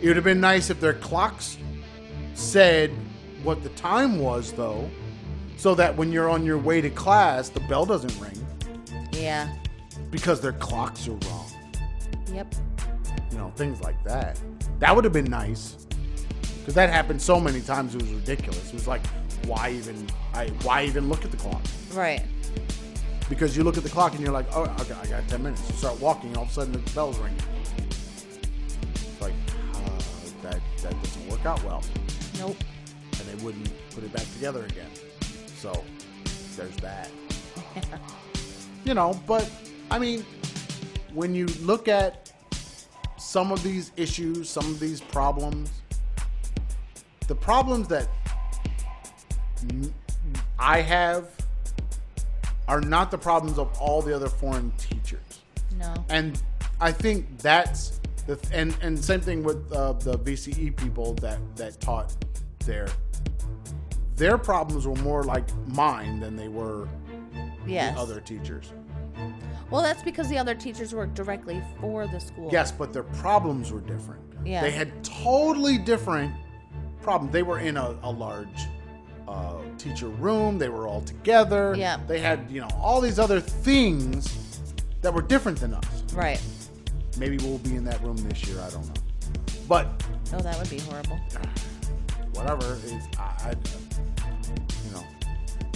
It would have been nice if their clocks said what the time was, though, so that when you're on your way to class, the bell doesn't ring Yeah. because their clocks are wrong. Yep. You know, things like that. That would have been nice because that happened so many times. It was ridiculous. It was like, why even look at the clock? Right. Because you look at the clock and you're like, oh, okay, I got 10 minutes. You start walking, and all of a sudden the bell's ringing. It's like, that doesn't work out well. Nope. And they wouldn't put it back together again. So, there's that. You know, but, I mean, when you look at some of these issues, some of these problems, the problems that I have are not the problems of all the other foreign teachers. No. And I think that's and same thing with the VCE people that taught there. Their problems were more like mine than they were Yes. the other teachers. Well, that's because the other teachers work directly for the school. Yes, but their problems were different. Yeah. They had totally different problems. They were in a large teacher room. They were all together. Yeah. They had, all these other things that were different than us. Right. Maybe we'll be in that room this year. I don't know. But Oh, that would be horrible. whatever.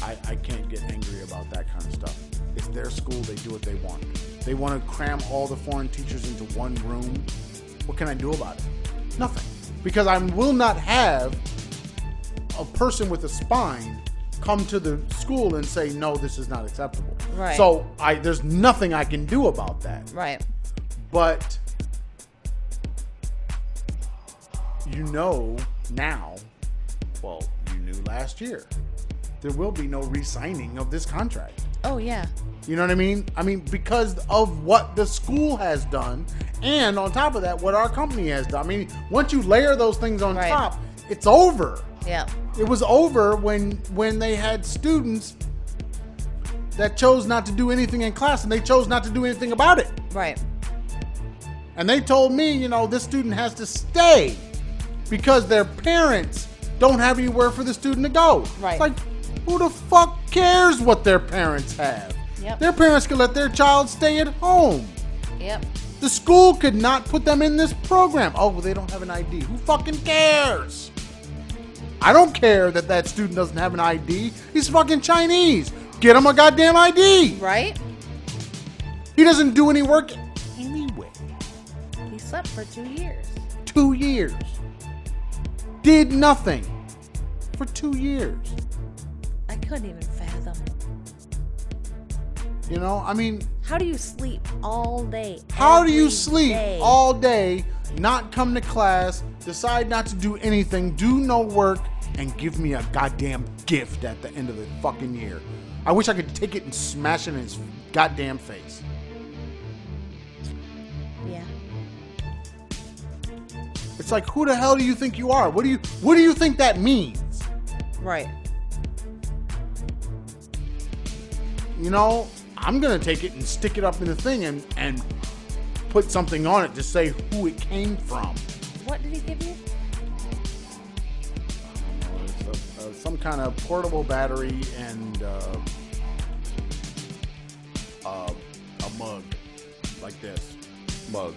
I can't get angry about that kind of stuff. It's their school. They do what they want. They want to cram all the foreign teachers into one room. What can I do about it? Nothing. Because I will not have a person with a spine come to the school and say, no, this is not acceptable. Right. So there's nothing I can do about that. Right. But now, well, you knew last year, there will be no re-signing of this contract. Oh, yeah. You know what I mean? Because of what the school has done, and on top of that, what our company has done. Once you layer those things on Right. top, it's over. Yeah. It was over when they had students that chose not to do anything in class, and they chose not to do anything about it. Right. And they told me, this student has to stay because their parents don't have anywhere for the student to go. Right. It's like, who the fuck cares what their parents have? Yep. Their parents could let their child stay at home. Yep. The school could not put them in this program. Oh, well, they don't have an ID. Who fucking cares? I don't care that student doesn't have an ID. He's fucking Chinese. Get him a goddamn ID. Right? He doesn't do any work anyway. He slept for 2 years. 2 years. Did nothing for 2 years. I couldn't even fathom. How do you sleep all day? How do you every sleep day? all day, not come to class, decide not to do anything, do no work, and give me a goddamn gift at the end of the fucking year? I wish I could take it and smash it in his goddamn face. Yeah. It's like, who the hell do you think you are? What do you think that means? Right. I'm going to take it and stick it up in the thing and put something on it to say who it came from. What did he give you? It's some kind of portable battery and a mug like this. Mug.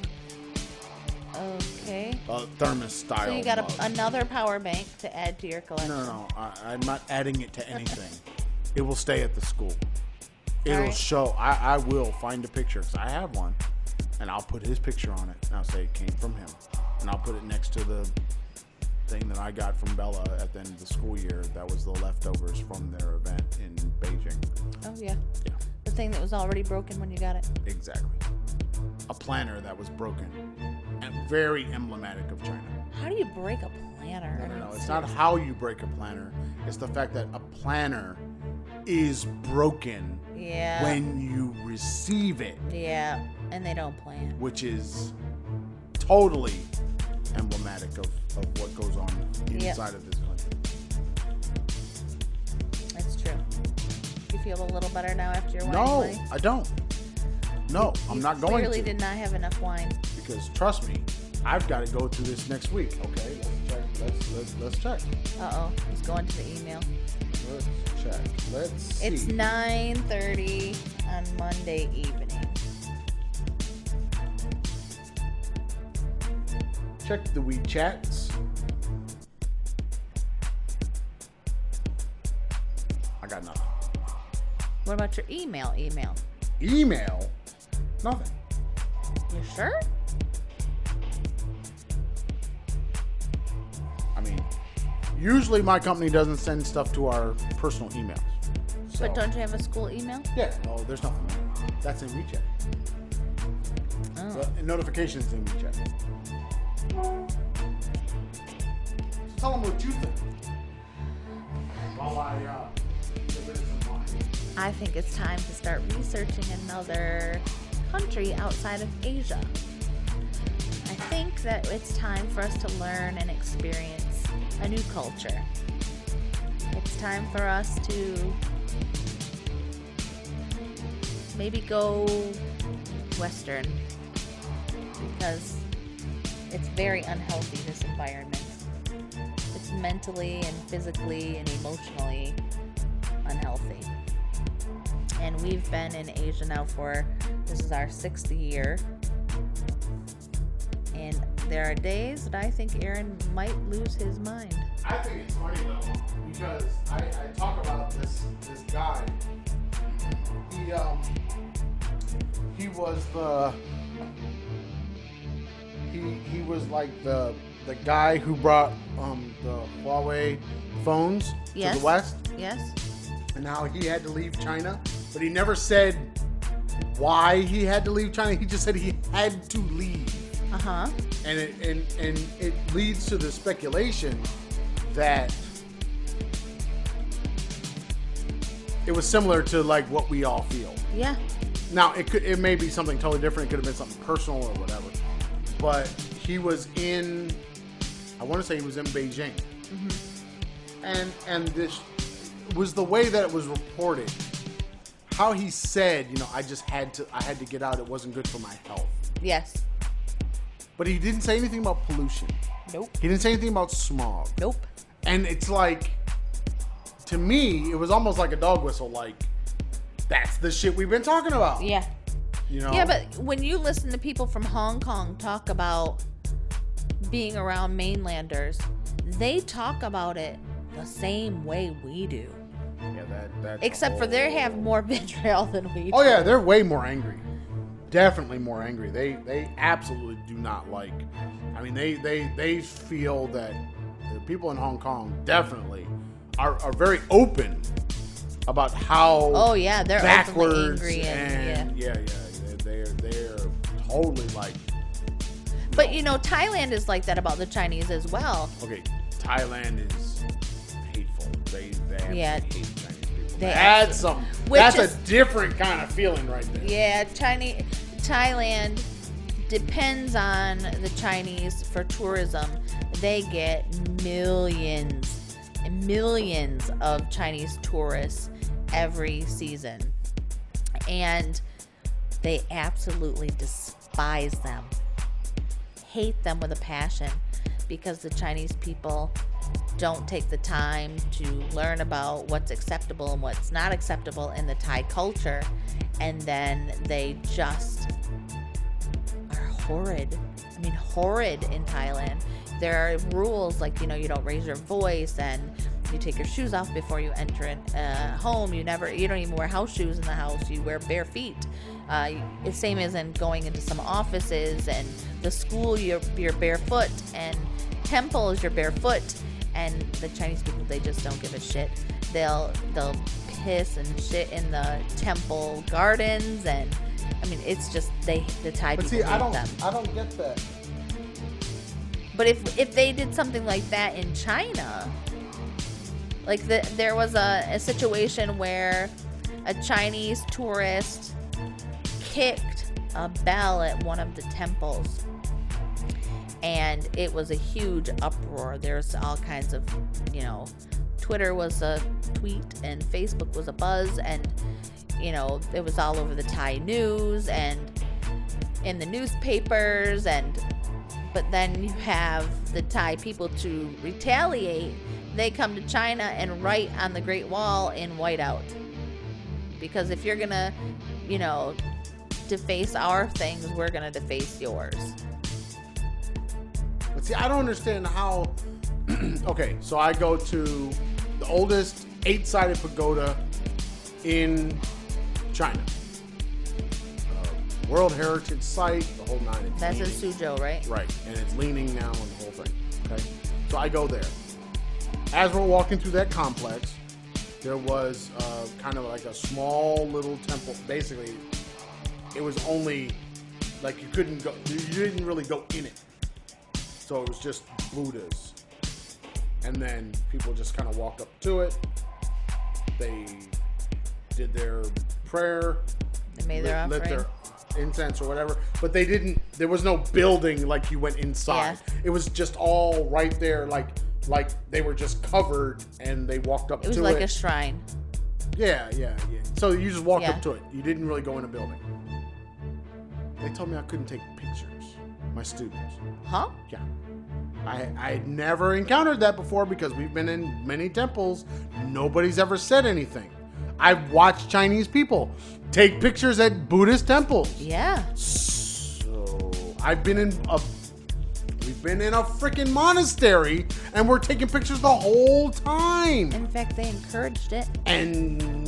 Okay. A thermos style. So you got mug. another power bank to add to your collection. No. I'm not adding it to anything. It will stay at the school. It'll Alright. show. I will find a picture because I have one, and I'll put his picture on it, and I'll say it came from him, and I'll put it next to the thing that I got from Bella at the end of the school year. That was the leftovers from their event in Beijing. Oh, yeah. Yeah, The thing that was already broken when you got it. exactly. A planner that was broken, and very emblematic of China. How do you break a planner? No. It's not how you break a planner. It's the fact that a planner is broken Yeah. when you receive it, Yeah. And they don't plan. which is totally emblematic of what goes on inside of this country. That's true. You feel a little better now after your wine? No, buddy? I don't. No, I'm not going Clearly to. did not have enough wine. Because trust me, I've got to go through this next week. Okay, let's check. Uh-oh. He's going to the email. Let's check. Let's see. It's 9:30 on Monday evening. Check the WeChats. I got nothing. What about your email? Email? Nothing. You sure? Usually my company doesn't send stuff to our personal emails. So, But don't you have a school email? yeah, no, there's nothing there. That's in WeChat. Oh. The notifications in WeChat. Tell them what you think. While I get rid of some wine. I think it's time to start researching another country outside of Asia. I think that it's time for us to learn and experience a new culture. It's time for us to maybe go Western, because it's very unhealthy, this environment. It's mentally and physically and emotionally unhealthy. And we've been in Asia now this is our 6th year. And there are days that I think Aaron might lose his mind. I think it's funny though, because I talk about this guy. He was he was like the guy who brought the Huawei phones to the West. Yes. And now he had to leave China, but he never said why he had to leave China. He just said he had to leave. Uh-huh. And it leads to the speculation that it was similar to like what we all feel. Yeah. Now it may be something totally different. It could have been something personal or whatever. But he was I want to say he was in Beijing. Mm-hmm. And this was the way that it was reported. How he said, I had to get out. It wasn't good for my health. Yes. But he didn't say anything about pollution. Nope. He didn't say anything about smog. Nope. And it's like, to me, it was almost like a dog whistle. Like, that's the shit we've been talking about. Yeah. Yeah, but when you listen to people from Hong Kong talk about being around mainlanders, they talk about it the same way we do. Yeah, that's except for they have more vitriol than we do. Oh yeah, they're way more angry. Definitely more angry. They absolutely do not like. I mean, they feel that the people in Hong Kong definitely are very open about how. Oh yeah, they're backwards openly angry and they're totally like. But Thailand is like that about the Chinese as well. Okay, Thailand is hateful. They absolutely hate Chinese people. That's a different kind of feeling right there. Yeah, Thailand depends on the Chinese for tourism. They get millions and millions of Chinese tourists every season. And they absolutely despise them. Hate them with a passion, because the Chinese people don't take the time to learn about what's acceptable and what's not acceptable in the Thai culture, and then they just are horrid. I mean, horrid in Thailand. There are rules like, you don't raise your voice, and you take your shoes off before you enter home. You don't even wear house shoes in the house. You wear bare feet. It's same as in going into some offices, and the school you're barefoot, and temples you're barefoot. And the Chinese people, they just don't give a shit. They'll piss and shit in the temple gardens, and I mean, it's just the Thai people hate them. I don't get that. But if they did something like that in China, like there was a situation where a Chinese tourist kicked a bell at one of the temples, and it was a huge uproar. There's all kinds of, Twitter was a tweet and Facebook was a buzz, and it was all over the Thai news and in the newspapers, but then you have the Thai people to retaliate. They come to China and write on the Great Wall in whiteout, because if you're gonna deface our things, we're gonna deface yours. But see, I don't understand how. Okay, so I go to the oldest 8-sided pagoda in China. World Heritage Site, the whole nine. That's in Suzhou, right? Right, and it's leaning now on the whole thing. Okay, so I go there. As we're walking through that complex, there was kind of like a small little temple. Basically, it was only like you didn't really go in it. So it was just Buddhas. And then people just kind of walked up to it. They did their prayer. They made their offering. incense or whatever, but they didn't. There was no building like you went inside. Yeah. It was just all right there, like they were just covered, and they walked up to it. It was like a shrine. Yeah. So you just walked Yeah. up to it. You didn't really go in a building. They told me I couldn't take pictures. My students. Huh? Yeah. I had never encountered that before because we've been in many temples. Nobody's ever said anything. I've watched Chinese people take pictures at Buddhist temples. Yeah. So we've been in a freaking monastery and we're taking pictures the whole time. In fact, they encouraged it. And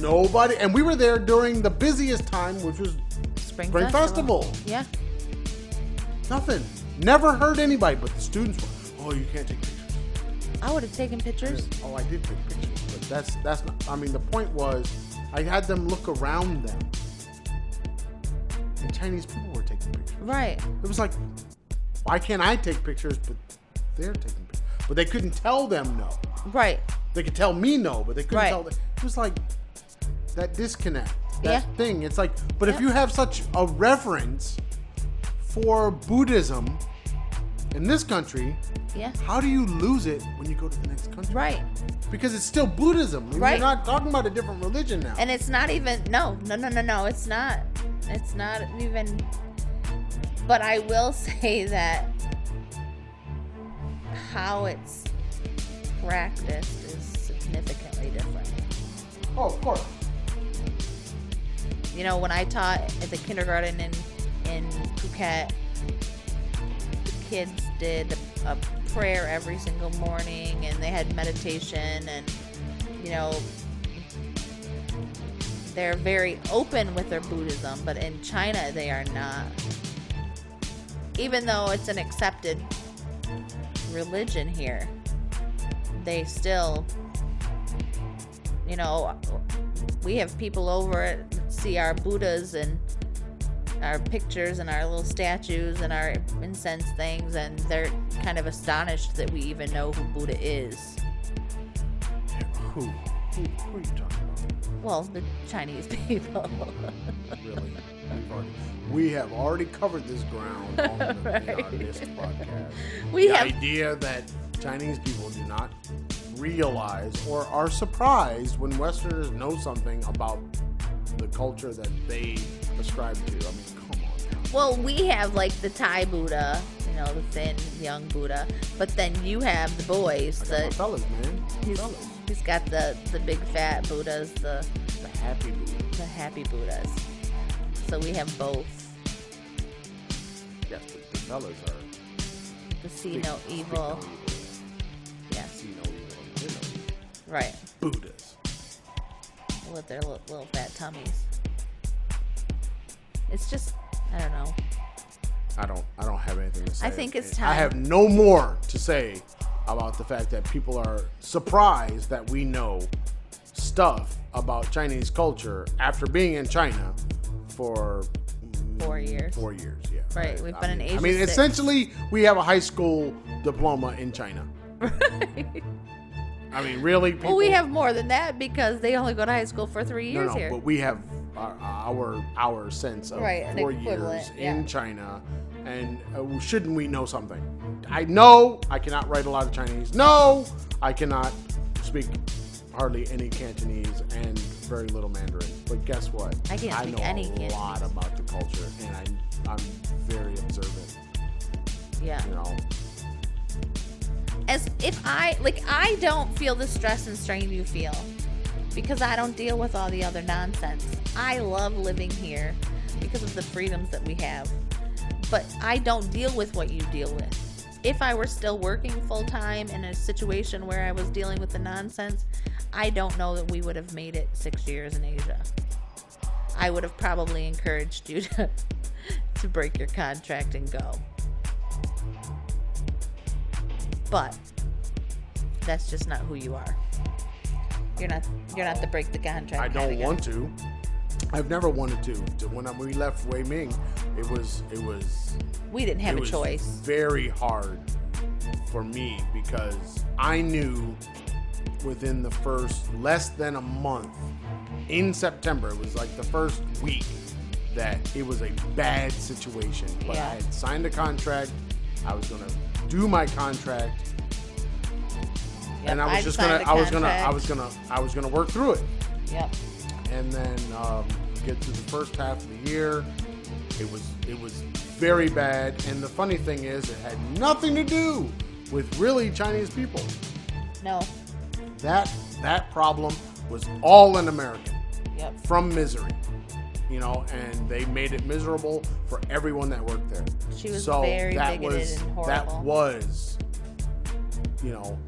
we were there during the busiest time, which was Spring Festival. Yeah. Nothing. Never heard anybody, but the students were, oh, you can't take pictures. I would have taken pictures. Oh, I did take pictures, but that's not. I mean, the point was, I had them look around them, and Chinese people were taking pictures. Right. It was like, why can't I take pictures, but they're taking pictures? But they couldn't tell them no. Right. They could tell me no, but they couldn't Right. tell them. It was like that disconnect, that Yeah. thing. It's like, but if Yep. you have such a reverence for Buddhism in this country, Yeah. how do you lose it when you go to the next country? Right. Because it's still Buddhism. Right. You're not talking about a different religion now. And it's not even no. It's not. It's not even. But I will say that how it's practiced is significantly different. Oh, of course. You know, when I taught at the kindergarten in Phuket, the kids did a prayer every single morning, and they had meditation, and you know, they're very open with their Buddhism, but in China they are not. Even though it's an accepted religion here, they still, you know, we have people over see our Buddhas and our pictures and our little statues and our incense things, and they're kind of astonished that we even know who Buddha is. Who are you talking about? Well, the Chinese people. Really? We have already covered this ground on Right. this podcast. We the have- idea that Chinese people do not realize or are surprised when Westerners know something about the culture that they ascribe to. I mean, come on now. Well, we have like the Thai Buddha, you know, the thin young Buddha, but then you have the boys, I got my fellas, man. he's got the big fat Buddhas, The happy Buddha. the happy Buddhas. So we have both. Yes, but the fellas are The see big- no big evil. no Yeah, See no evil. You know, right. Buddhas. With their little fat tummies. It's just, I don't know. I don't have anything to say. I think it's I time. have no more to say about the fact that people are surprised that we know stuff about Chinese culture after being in China for 4 years. 4 years, yeah. Right, we've been in Asia I mean, 6. essentially, we have a high school diploma in China. I mean, really, people. Well, we have more than that because they only go to high school for 3 years no, here. but we have our sense of Right, an 4 years equivalent, yeah. in China, and shouldn't we know something? I know I cannot write a lot of Chinese. No, I cannot speak hardly any Cantonese and very little Mandarin. But guess what? I can't speak know any a Cantonese. lot about the culture, and I'm very observant. Yeah. You know. As if I don't feel the stress and strain you feel because I don't deal with all the other nonsense. I love living here because of the freedoms that we have, but I don't deal with what you deal with. If I were still working full time in a situation where I was dealing with the nonsense, I don't know that we would have made it 6 years in Asia. I would have probably encouraged you to break your contract and go. But that's just not who you are. You're not the break the contract. I kind don't of guy. want to. I've never wanted to. When we left Wei Ming, it was We didn't have it a was choice. very hard for me because I knew within the first less than a month in September, it was like the first week, that it was a bad situation. But Yeah. I had signed a contract. I was gonna do my contract, Yep, and I was just gonna, signed a I was gonna work through it. Yep. And then get to the first half of the year, it was very bad. And the funny thing is, it had nothing to do with really Chinese people. No. That problem was all an American. Yep. From misery, and they made it miserable for everyone that worked there. She was very bigoted and horrible. That was,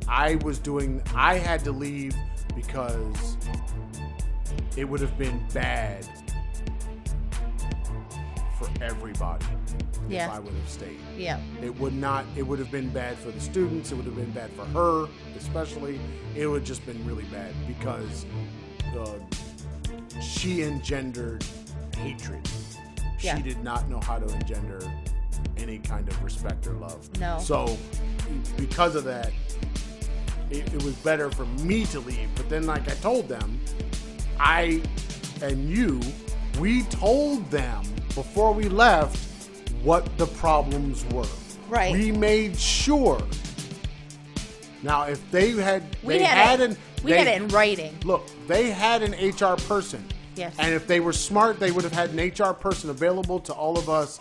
I had to leave because it would have been bad for everybody if I would have stayed. Yeah. It would have been bad for the students. It would have been bad for her, especially. It would have just been really bad because she engendered hatred. Yeah. She did not know how to engender any kind of respect or love. No. So because of that, it was better for me to leave. But then, like I told them, we told them before we left what the problems were. Right. We made sure. Now, if they had, We had it in writing. Look, they had an HR person. Yes. And if they were smart, they would have had an HR person available to all of us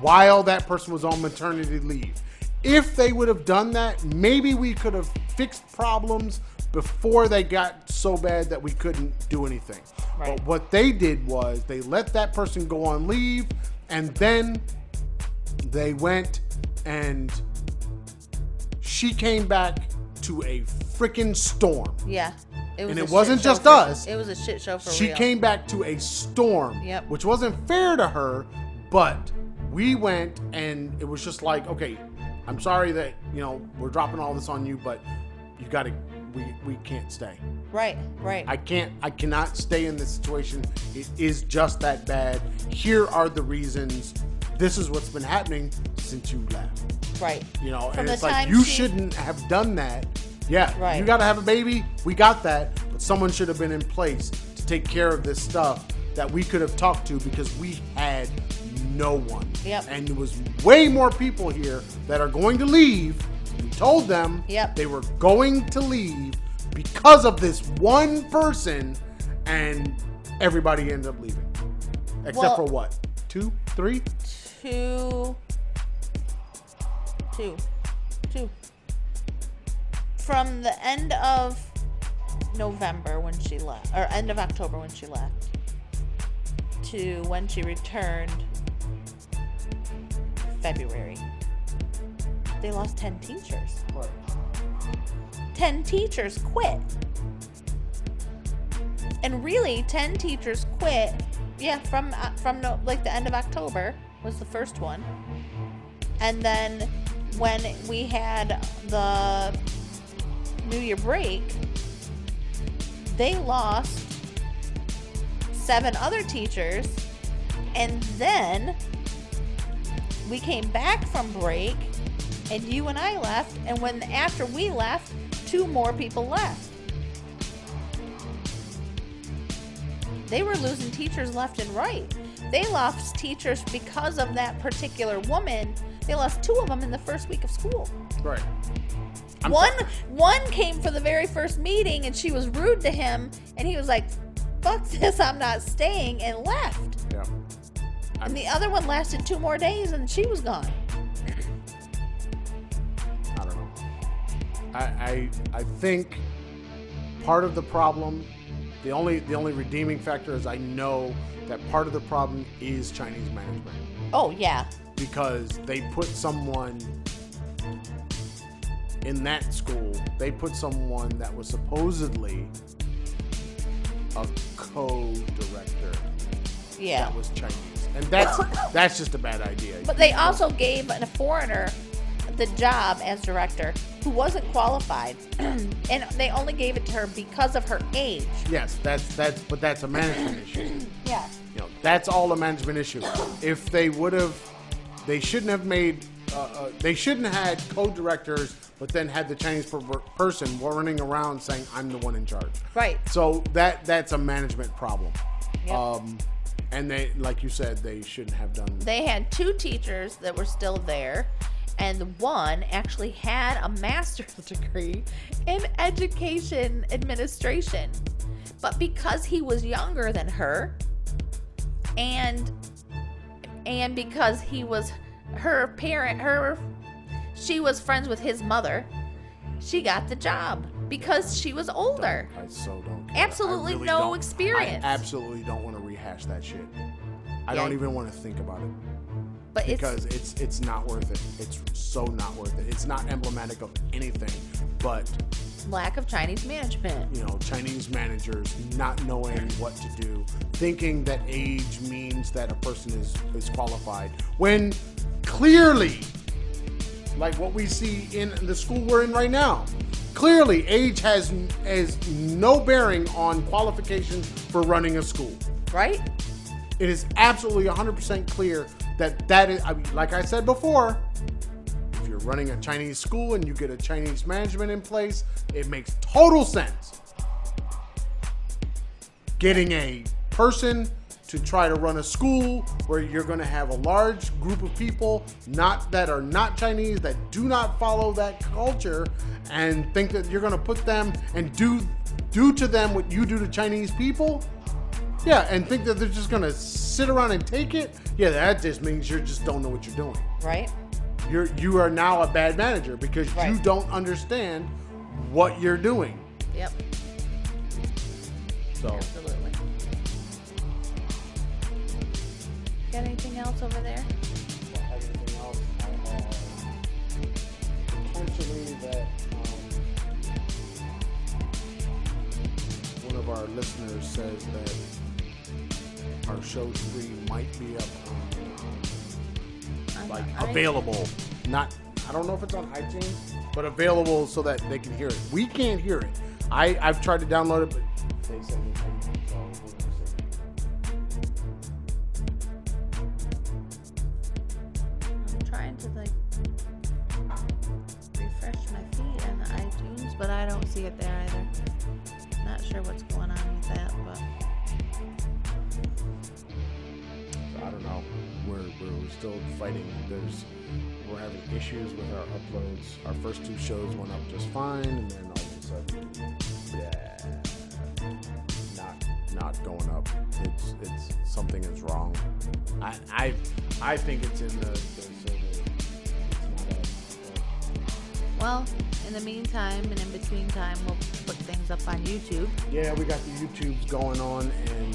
while that person was on maternity leave. If they would have done that, maybe we could have fixed problems before they got so bad that we couldn't do anything. Right. But what they did was they let that person go on leave, and then they went and she came back to a freaking storm. Yeah. And it wasn't just us. It was a shit show for real. She came back to a storm, Yep. which wasn't fair to her, but we went and it was just like, okay, I'm sorry that, we're dropping all this on you, but you got to, we can't stay. Right. I cannot stay in this situation. It is just that bad. Here are the reasons. This is what's been happening since you left. Right. And it's like, you shouldn't have done that. Yeah, Right. You got to have a baby. We got that. But someone should have been in place to take care of this stuff that we could have talked to because we had no one. Yep. And there was way more people here that are going to leave. We told them they were going to leave because of this one person, and everybody ended up leaving. Except for what? 2, 3? Two. From the end of November when she left, or end of October when she left, to when she returned February, they lost 10 teachers. Right. 10 teachers quit. And really, 10 teachers quit. Yeah, from the end of October was the first one. And then when we had the New Year break, they lost 7 other teachers. And then we came back from break and you and I left. And after we left, 2 more people left. They were losing teachers left and right. They lost teachers because of that particular woman. They lost 2 of them in the first week of school. Right. One came for the very first meeting and she was rude to him and he was like, fuck this, I'm not staying, and left. Yeah. And the other one lasted 2 more days and she was gone. I don't know. I think part of the problem, the only redeeming factor is I know that part of the problem is Chinese management. Oh, yeah. Because they put someone in that school, they put someone that was supposedly a co-director that was Chinese. And that's just a bad idea. But they also gave a foreigner the job as director who wasn't qualified, and they only gave it to her because of her age. Yes, but that's a management issue. Yeah. That's all a management issue. If they would have, they shouldn't have made, they shouldn't have had co-directors, but then had the Chinese person running around saying, I'm the one in charge. Right. So that's a management problem. Yep. And they, like you said, they shouldn't have done. They had 2 teachers that were still there, and one actually had a master's degree in education administration. But because he was younger than her, and because he was she was friends with his mother, she got the job because she was older. I so don't care. Absolutely really no don't. experience. I absolutely don't want to rehash that shit. I don't even want to think about it. But because it's not worth it. It's so not worth it. It's not emblematic of anything but lack of Chinese management. You know, Chinese managers not knowing what to do, thinking that age means that a person is qualified, when clearly, like what we see in the school we're in right now, clearly age has no bearing on qualifications for running a school. Right? It is absolutely 100% clear that is, I mean, like I said before, if you're running a Chinese school and you get a Chinese management in place, it makes total sense. Getting a person to try to run a school where you're going to have a large group of people that are not Chinese, that do not follow that culture, and think that you're going to put them and do to them what you do to Chinese people. Yeah, and think that they're just going to sit around and take it. Yeah, that just means you just don't know what you're doing. Right. You are now a bad manager because right. You don't understand what you're doing. Yep. So. Absolutely. Got anything else over there? Do I have anything else? I have potentially that one of our listeners says that our show 3 might be up available. Not, I don't know if it's on iTunes, but available so that they can hear it. We can't hear it. I've tried to download it, but they said we can't. So we're gonna see. I'm trying to refresh my feed on the iTunes, but I don't see it there either. Not sure what's going on with that, but I don't know. We're still fighting. We're having issues with our uploads. Our first 2 shows went up just fine, and then all of a sudden, not going up. It's something is wrong. I think it's in the server. It's not up. Well, in the meantime and in between time, we'll put things up on YouTube. Yeah, we got the YouTubes going on, and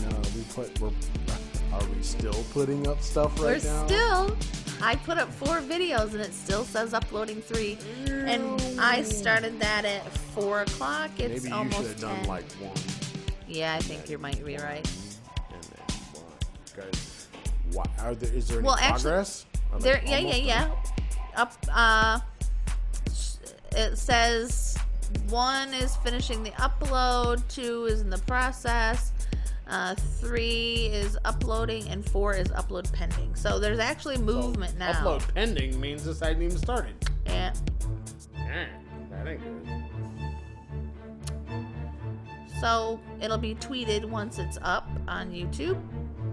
are we still putting up stuff right now? I put up 4 videos and it still says uploading 3. And I started that at 4 o'clock. It's maybe almost you should have 10. done like 1. Yeah, I think you might be right. And then 1. Guys, is there any progress? There, yeah. It says 1 is finishing the upload, 2 is in the process, 3 is uploading, and 4 is upload pending. So there's actually movement now. Upload pending means this hadn't even started. Yeah. That ain't good. So it'll be tweeted once it's up on YouTube.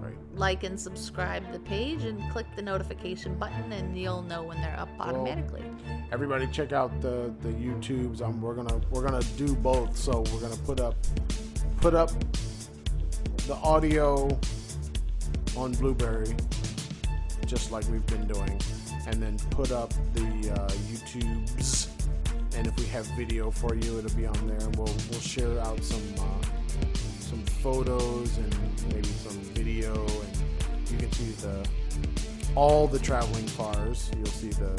Right. Like and subscribe to the page and click the notification button, and you'll know when they're up automatically. Everybody, check out the YouTubes. We're gonna do both. So we're gonna put up the audio on Blueberry, just like we've been doing, and then put up the YouTubes. And if we have video for you, it'll be on there. And we'll share out some photos and maybe some video, and you can see all the traveling FARs. You'll see the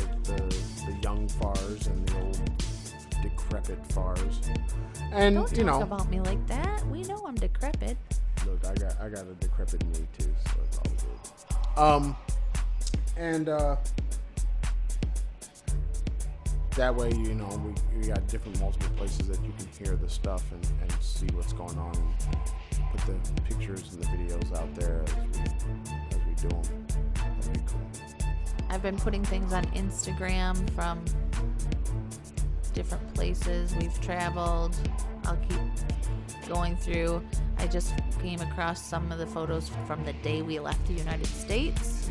young FARs and the old decrepit FARs. And Don't talk about me like that. We know I'm decrepit. Look, I got a decrepit knee too, so it's all good. And that way, we got different multiple places that you can hear the stuff and see what's going on, and put the pictures and the videos out there as we do them. That'd be cool. I've been putting things on Instagram from different places we've traveled. I'll keep going through. I just came across some of the photos from the day we left the United States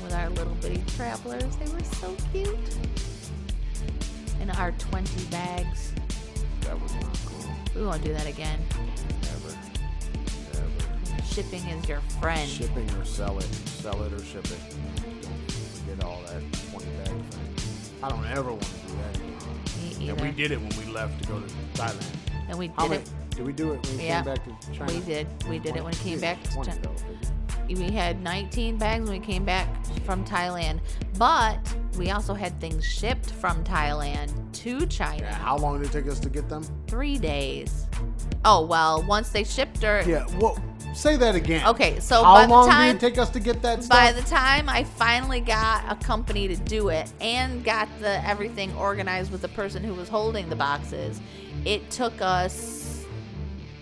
with our little bitty travelers. They were so cute. And our 20 bags. That was not cool. We won't do that again. Never. Shipping is your friend. Shipping or sell it. Sell it or ship it. Don't forget all that 20 bag thing. I don't ever want to do that again. Me either. And we did it when we left to go to Thailand. And we did it. Did we do it when we came back to China? We did. We did it when we came back to 20 China. though, We had 19 bags when we came back from Thailand. But we also had things shipped from Thailand to China. Yeah, how long did it take us to get them? 3 days. Oh, well, once they shipped her. Yeah, well, say that again. Okay, so how by the long time did it take us to get that stuff? by the time I finally got a company to do it and got the everything organized with the person who was holding the boxes, it took us,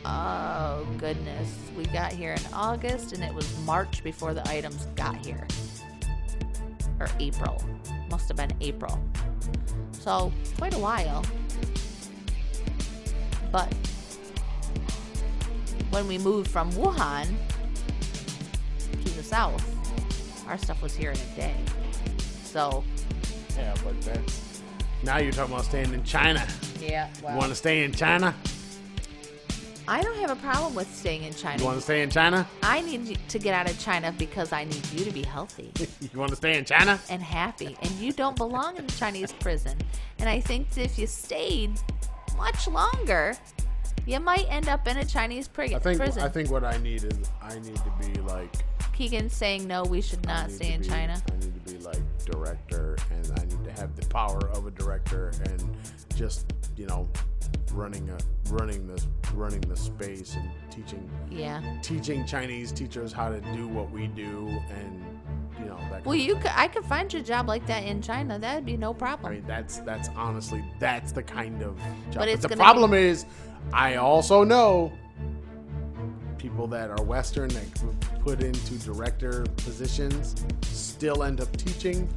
oh goodness, we got here in August and it was March before the items got here, or April, must have been April, so quite a while. But when we moved from Wuhan to the south, our stuff was here in a day. So yeah, but that's now you're talking about staying in China. yeah, You want to stay in China? I don't have a problem with staying in China. You want to stay in China? I need you to get out of China because I need you to be healthy You want to stay in China? and happy. And you don't belong in the Chinese prison. And I think that if you stayed much longer, you might end up in a Chinese prison. I think what I need is I need to be like Keegan's saying no, we should not stay in China. I need to be like director, and I need to have the power of a director, and just running the space and teaching Chinese teachers how to do what we do, and that. Well, I could find you a job like that in China. That'd be no problem. I mean, that's honestly the kind of job. But it's the gonna problem is, I also know people that are Western that put into director positions still end up teaching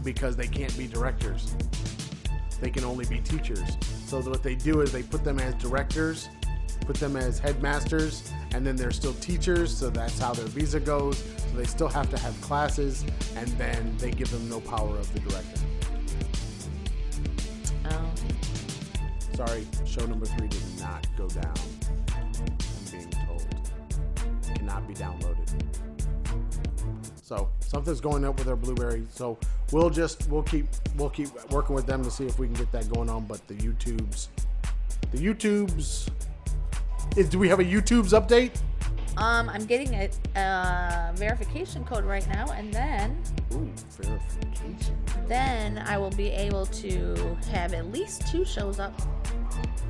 because they can't be directors. They can only be teachers. So what they do is they put them as directors, put them as headmasters, and then they're still teachers, so that's how their visa goes. So they still have to have classes, and then they give them no power of the director. Oh. Sorry, show number 3 did not go down. I'm being told. It cannot be downloaded. So something's going up with our Blueberry. So we'll keep working with them to see if we can get that going on. But the YouTubes, do we have a YouTube's update? I'm getting a verification code right now, and then Verification. then I will be able to have at least 2 shows up.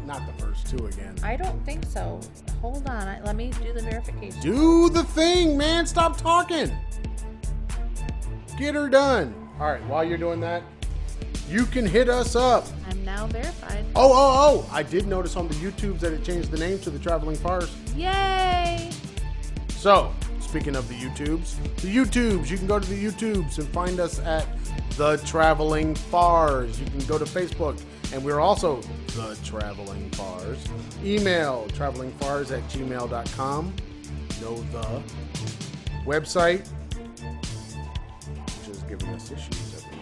Not the first 2 again. I don't think so. Hold on. Let me do the verification. Do the thing, man. Stop talking. Get her done. All right, while you're doing that, you can hit us up. I'm now verified. Oh, I did notice on the YouTubes that it changed the name to the Traveling Fars. Yay! So, speaking of the YouTubes, you can go to the YouTubes and find us at The Traveling Fars. You can go to Facebook, and we're also The Traveling Fars. Email travelingfars@gmail.com. No the. Website, which is giving us issues at the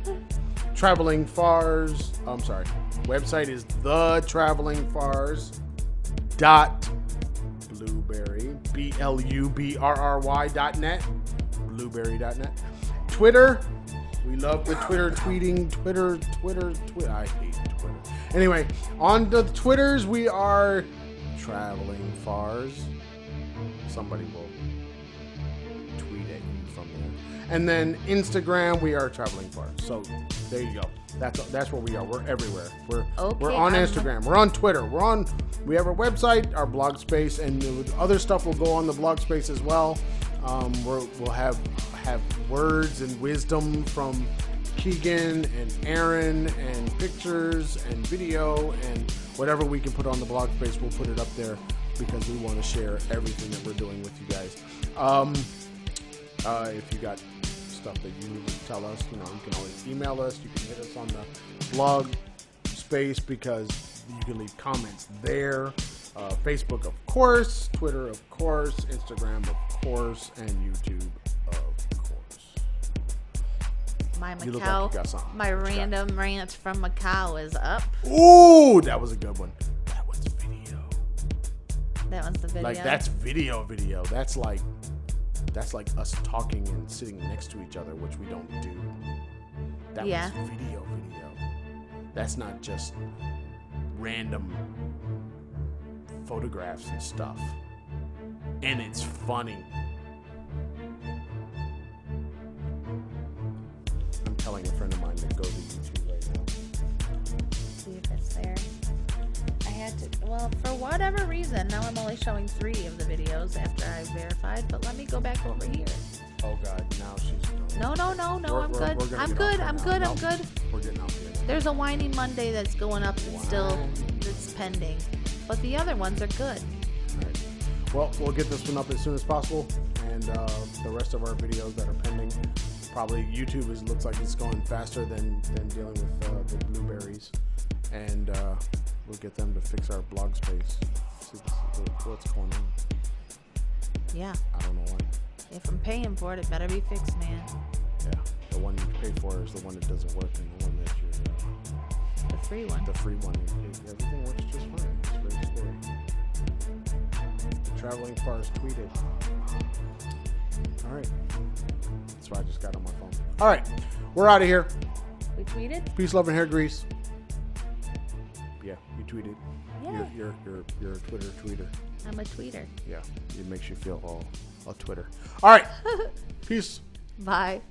moment. Traveling Fars. Website is thetravelingfars.blueberry, BLUBRRY.net, blueberry.net. Twitter, we love the Twitter tweeting. Twitter. I hate Twitter. Anyway, on the Twitters, we are Traveling Fars. Somebody will tweet at you from there. And then Instagram, we are Traveling Fars. So there you go. That's where we are. We're everywhere. We're on Instagram. We're on Twitter. We have our website, our blog space, and other stuff will go on the blog space as well. We'll have words and wisdom from Keegan and Aaron, and pictures and video, and whatever we can put on the blog space, we'll put it up there because we want to share everything that we're doing with you guys. If you got stuff that you need to tell us, you can always email us. You can hit us on the blog space because You can leave comments there. Facebook, of course. Twitter, of course. Instagram, of course. And YouTube, of course. My You look like you got Macau, something. my What you got? random rant from Macau is up. Ooh, that was a good one. That was video. That one's the video. Like, that's video. That's like us talking and sitting next to each other, which we don't do. That Yeah. was video. That's not just random photographs and stuff. And it's funny. I'm telling a friend of mine to go to YouTube right now. See if it's there. I had to, well, for whatever reason, now I'm only showing 3 of the videos after I verified, but let me go back over here. Oh God, now she's No, I'm good. I'm good. We're getting off here. There's a Winy Monday that's going up that's pending. But the other ones are good. Alright. Well, we'll get this one up as soon as possible, and the rest of our videos that are pending. Probably YouTube looks like it's going faster than dealing with the blueberries, and we'll get them to fix our blog space. See what's going on. Yeah. I don't know why. If I'm paying for it, it better be fixed, man. Yeah, the one you pay for is the one that doesn't work, and the one that you're The free one. the free one. Everything works just fine. It's very scary. The traveling fars tweeted. All right. That's what I just got on my phone. All right. We're out of here. We tweeted? Peace, love, and hair grease. Yeah, you tweeted. Yeah. You're a Twitter tweeter. I'm a tweeter. Yeah, it makes you feel all Twitter. All right. Peace. Bye.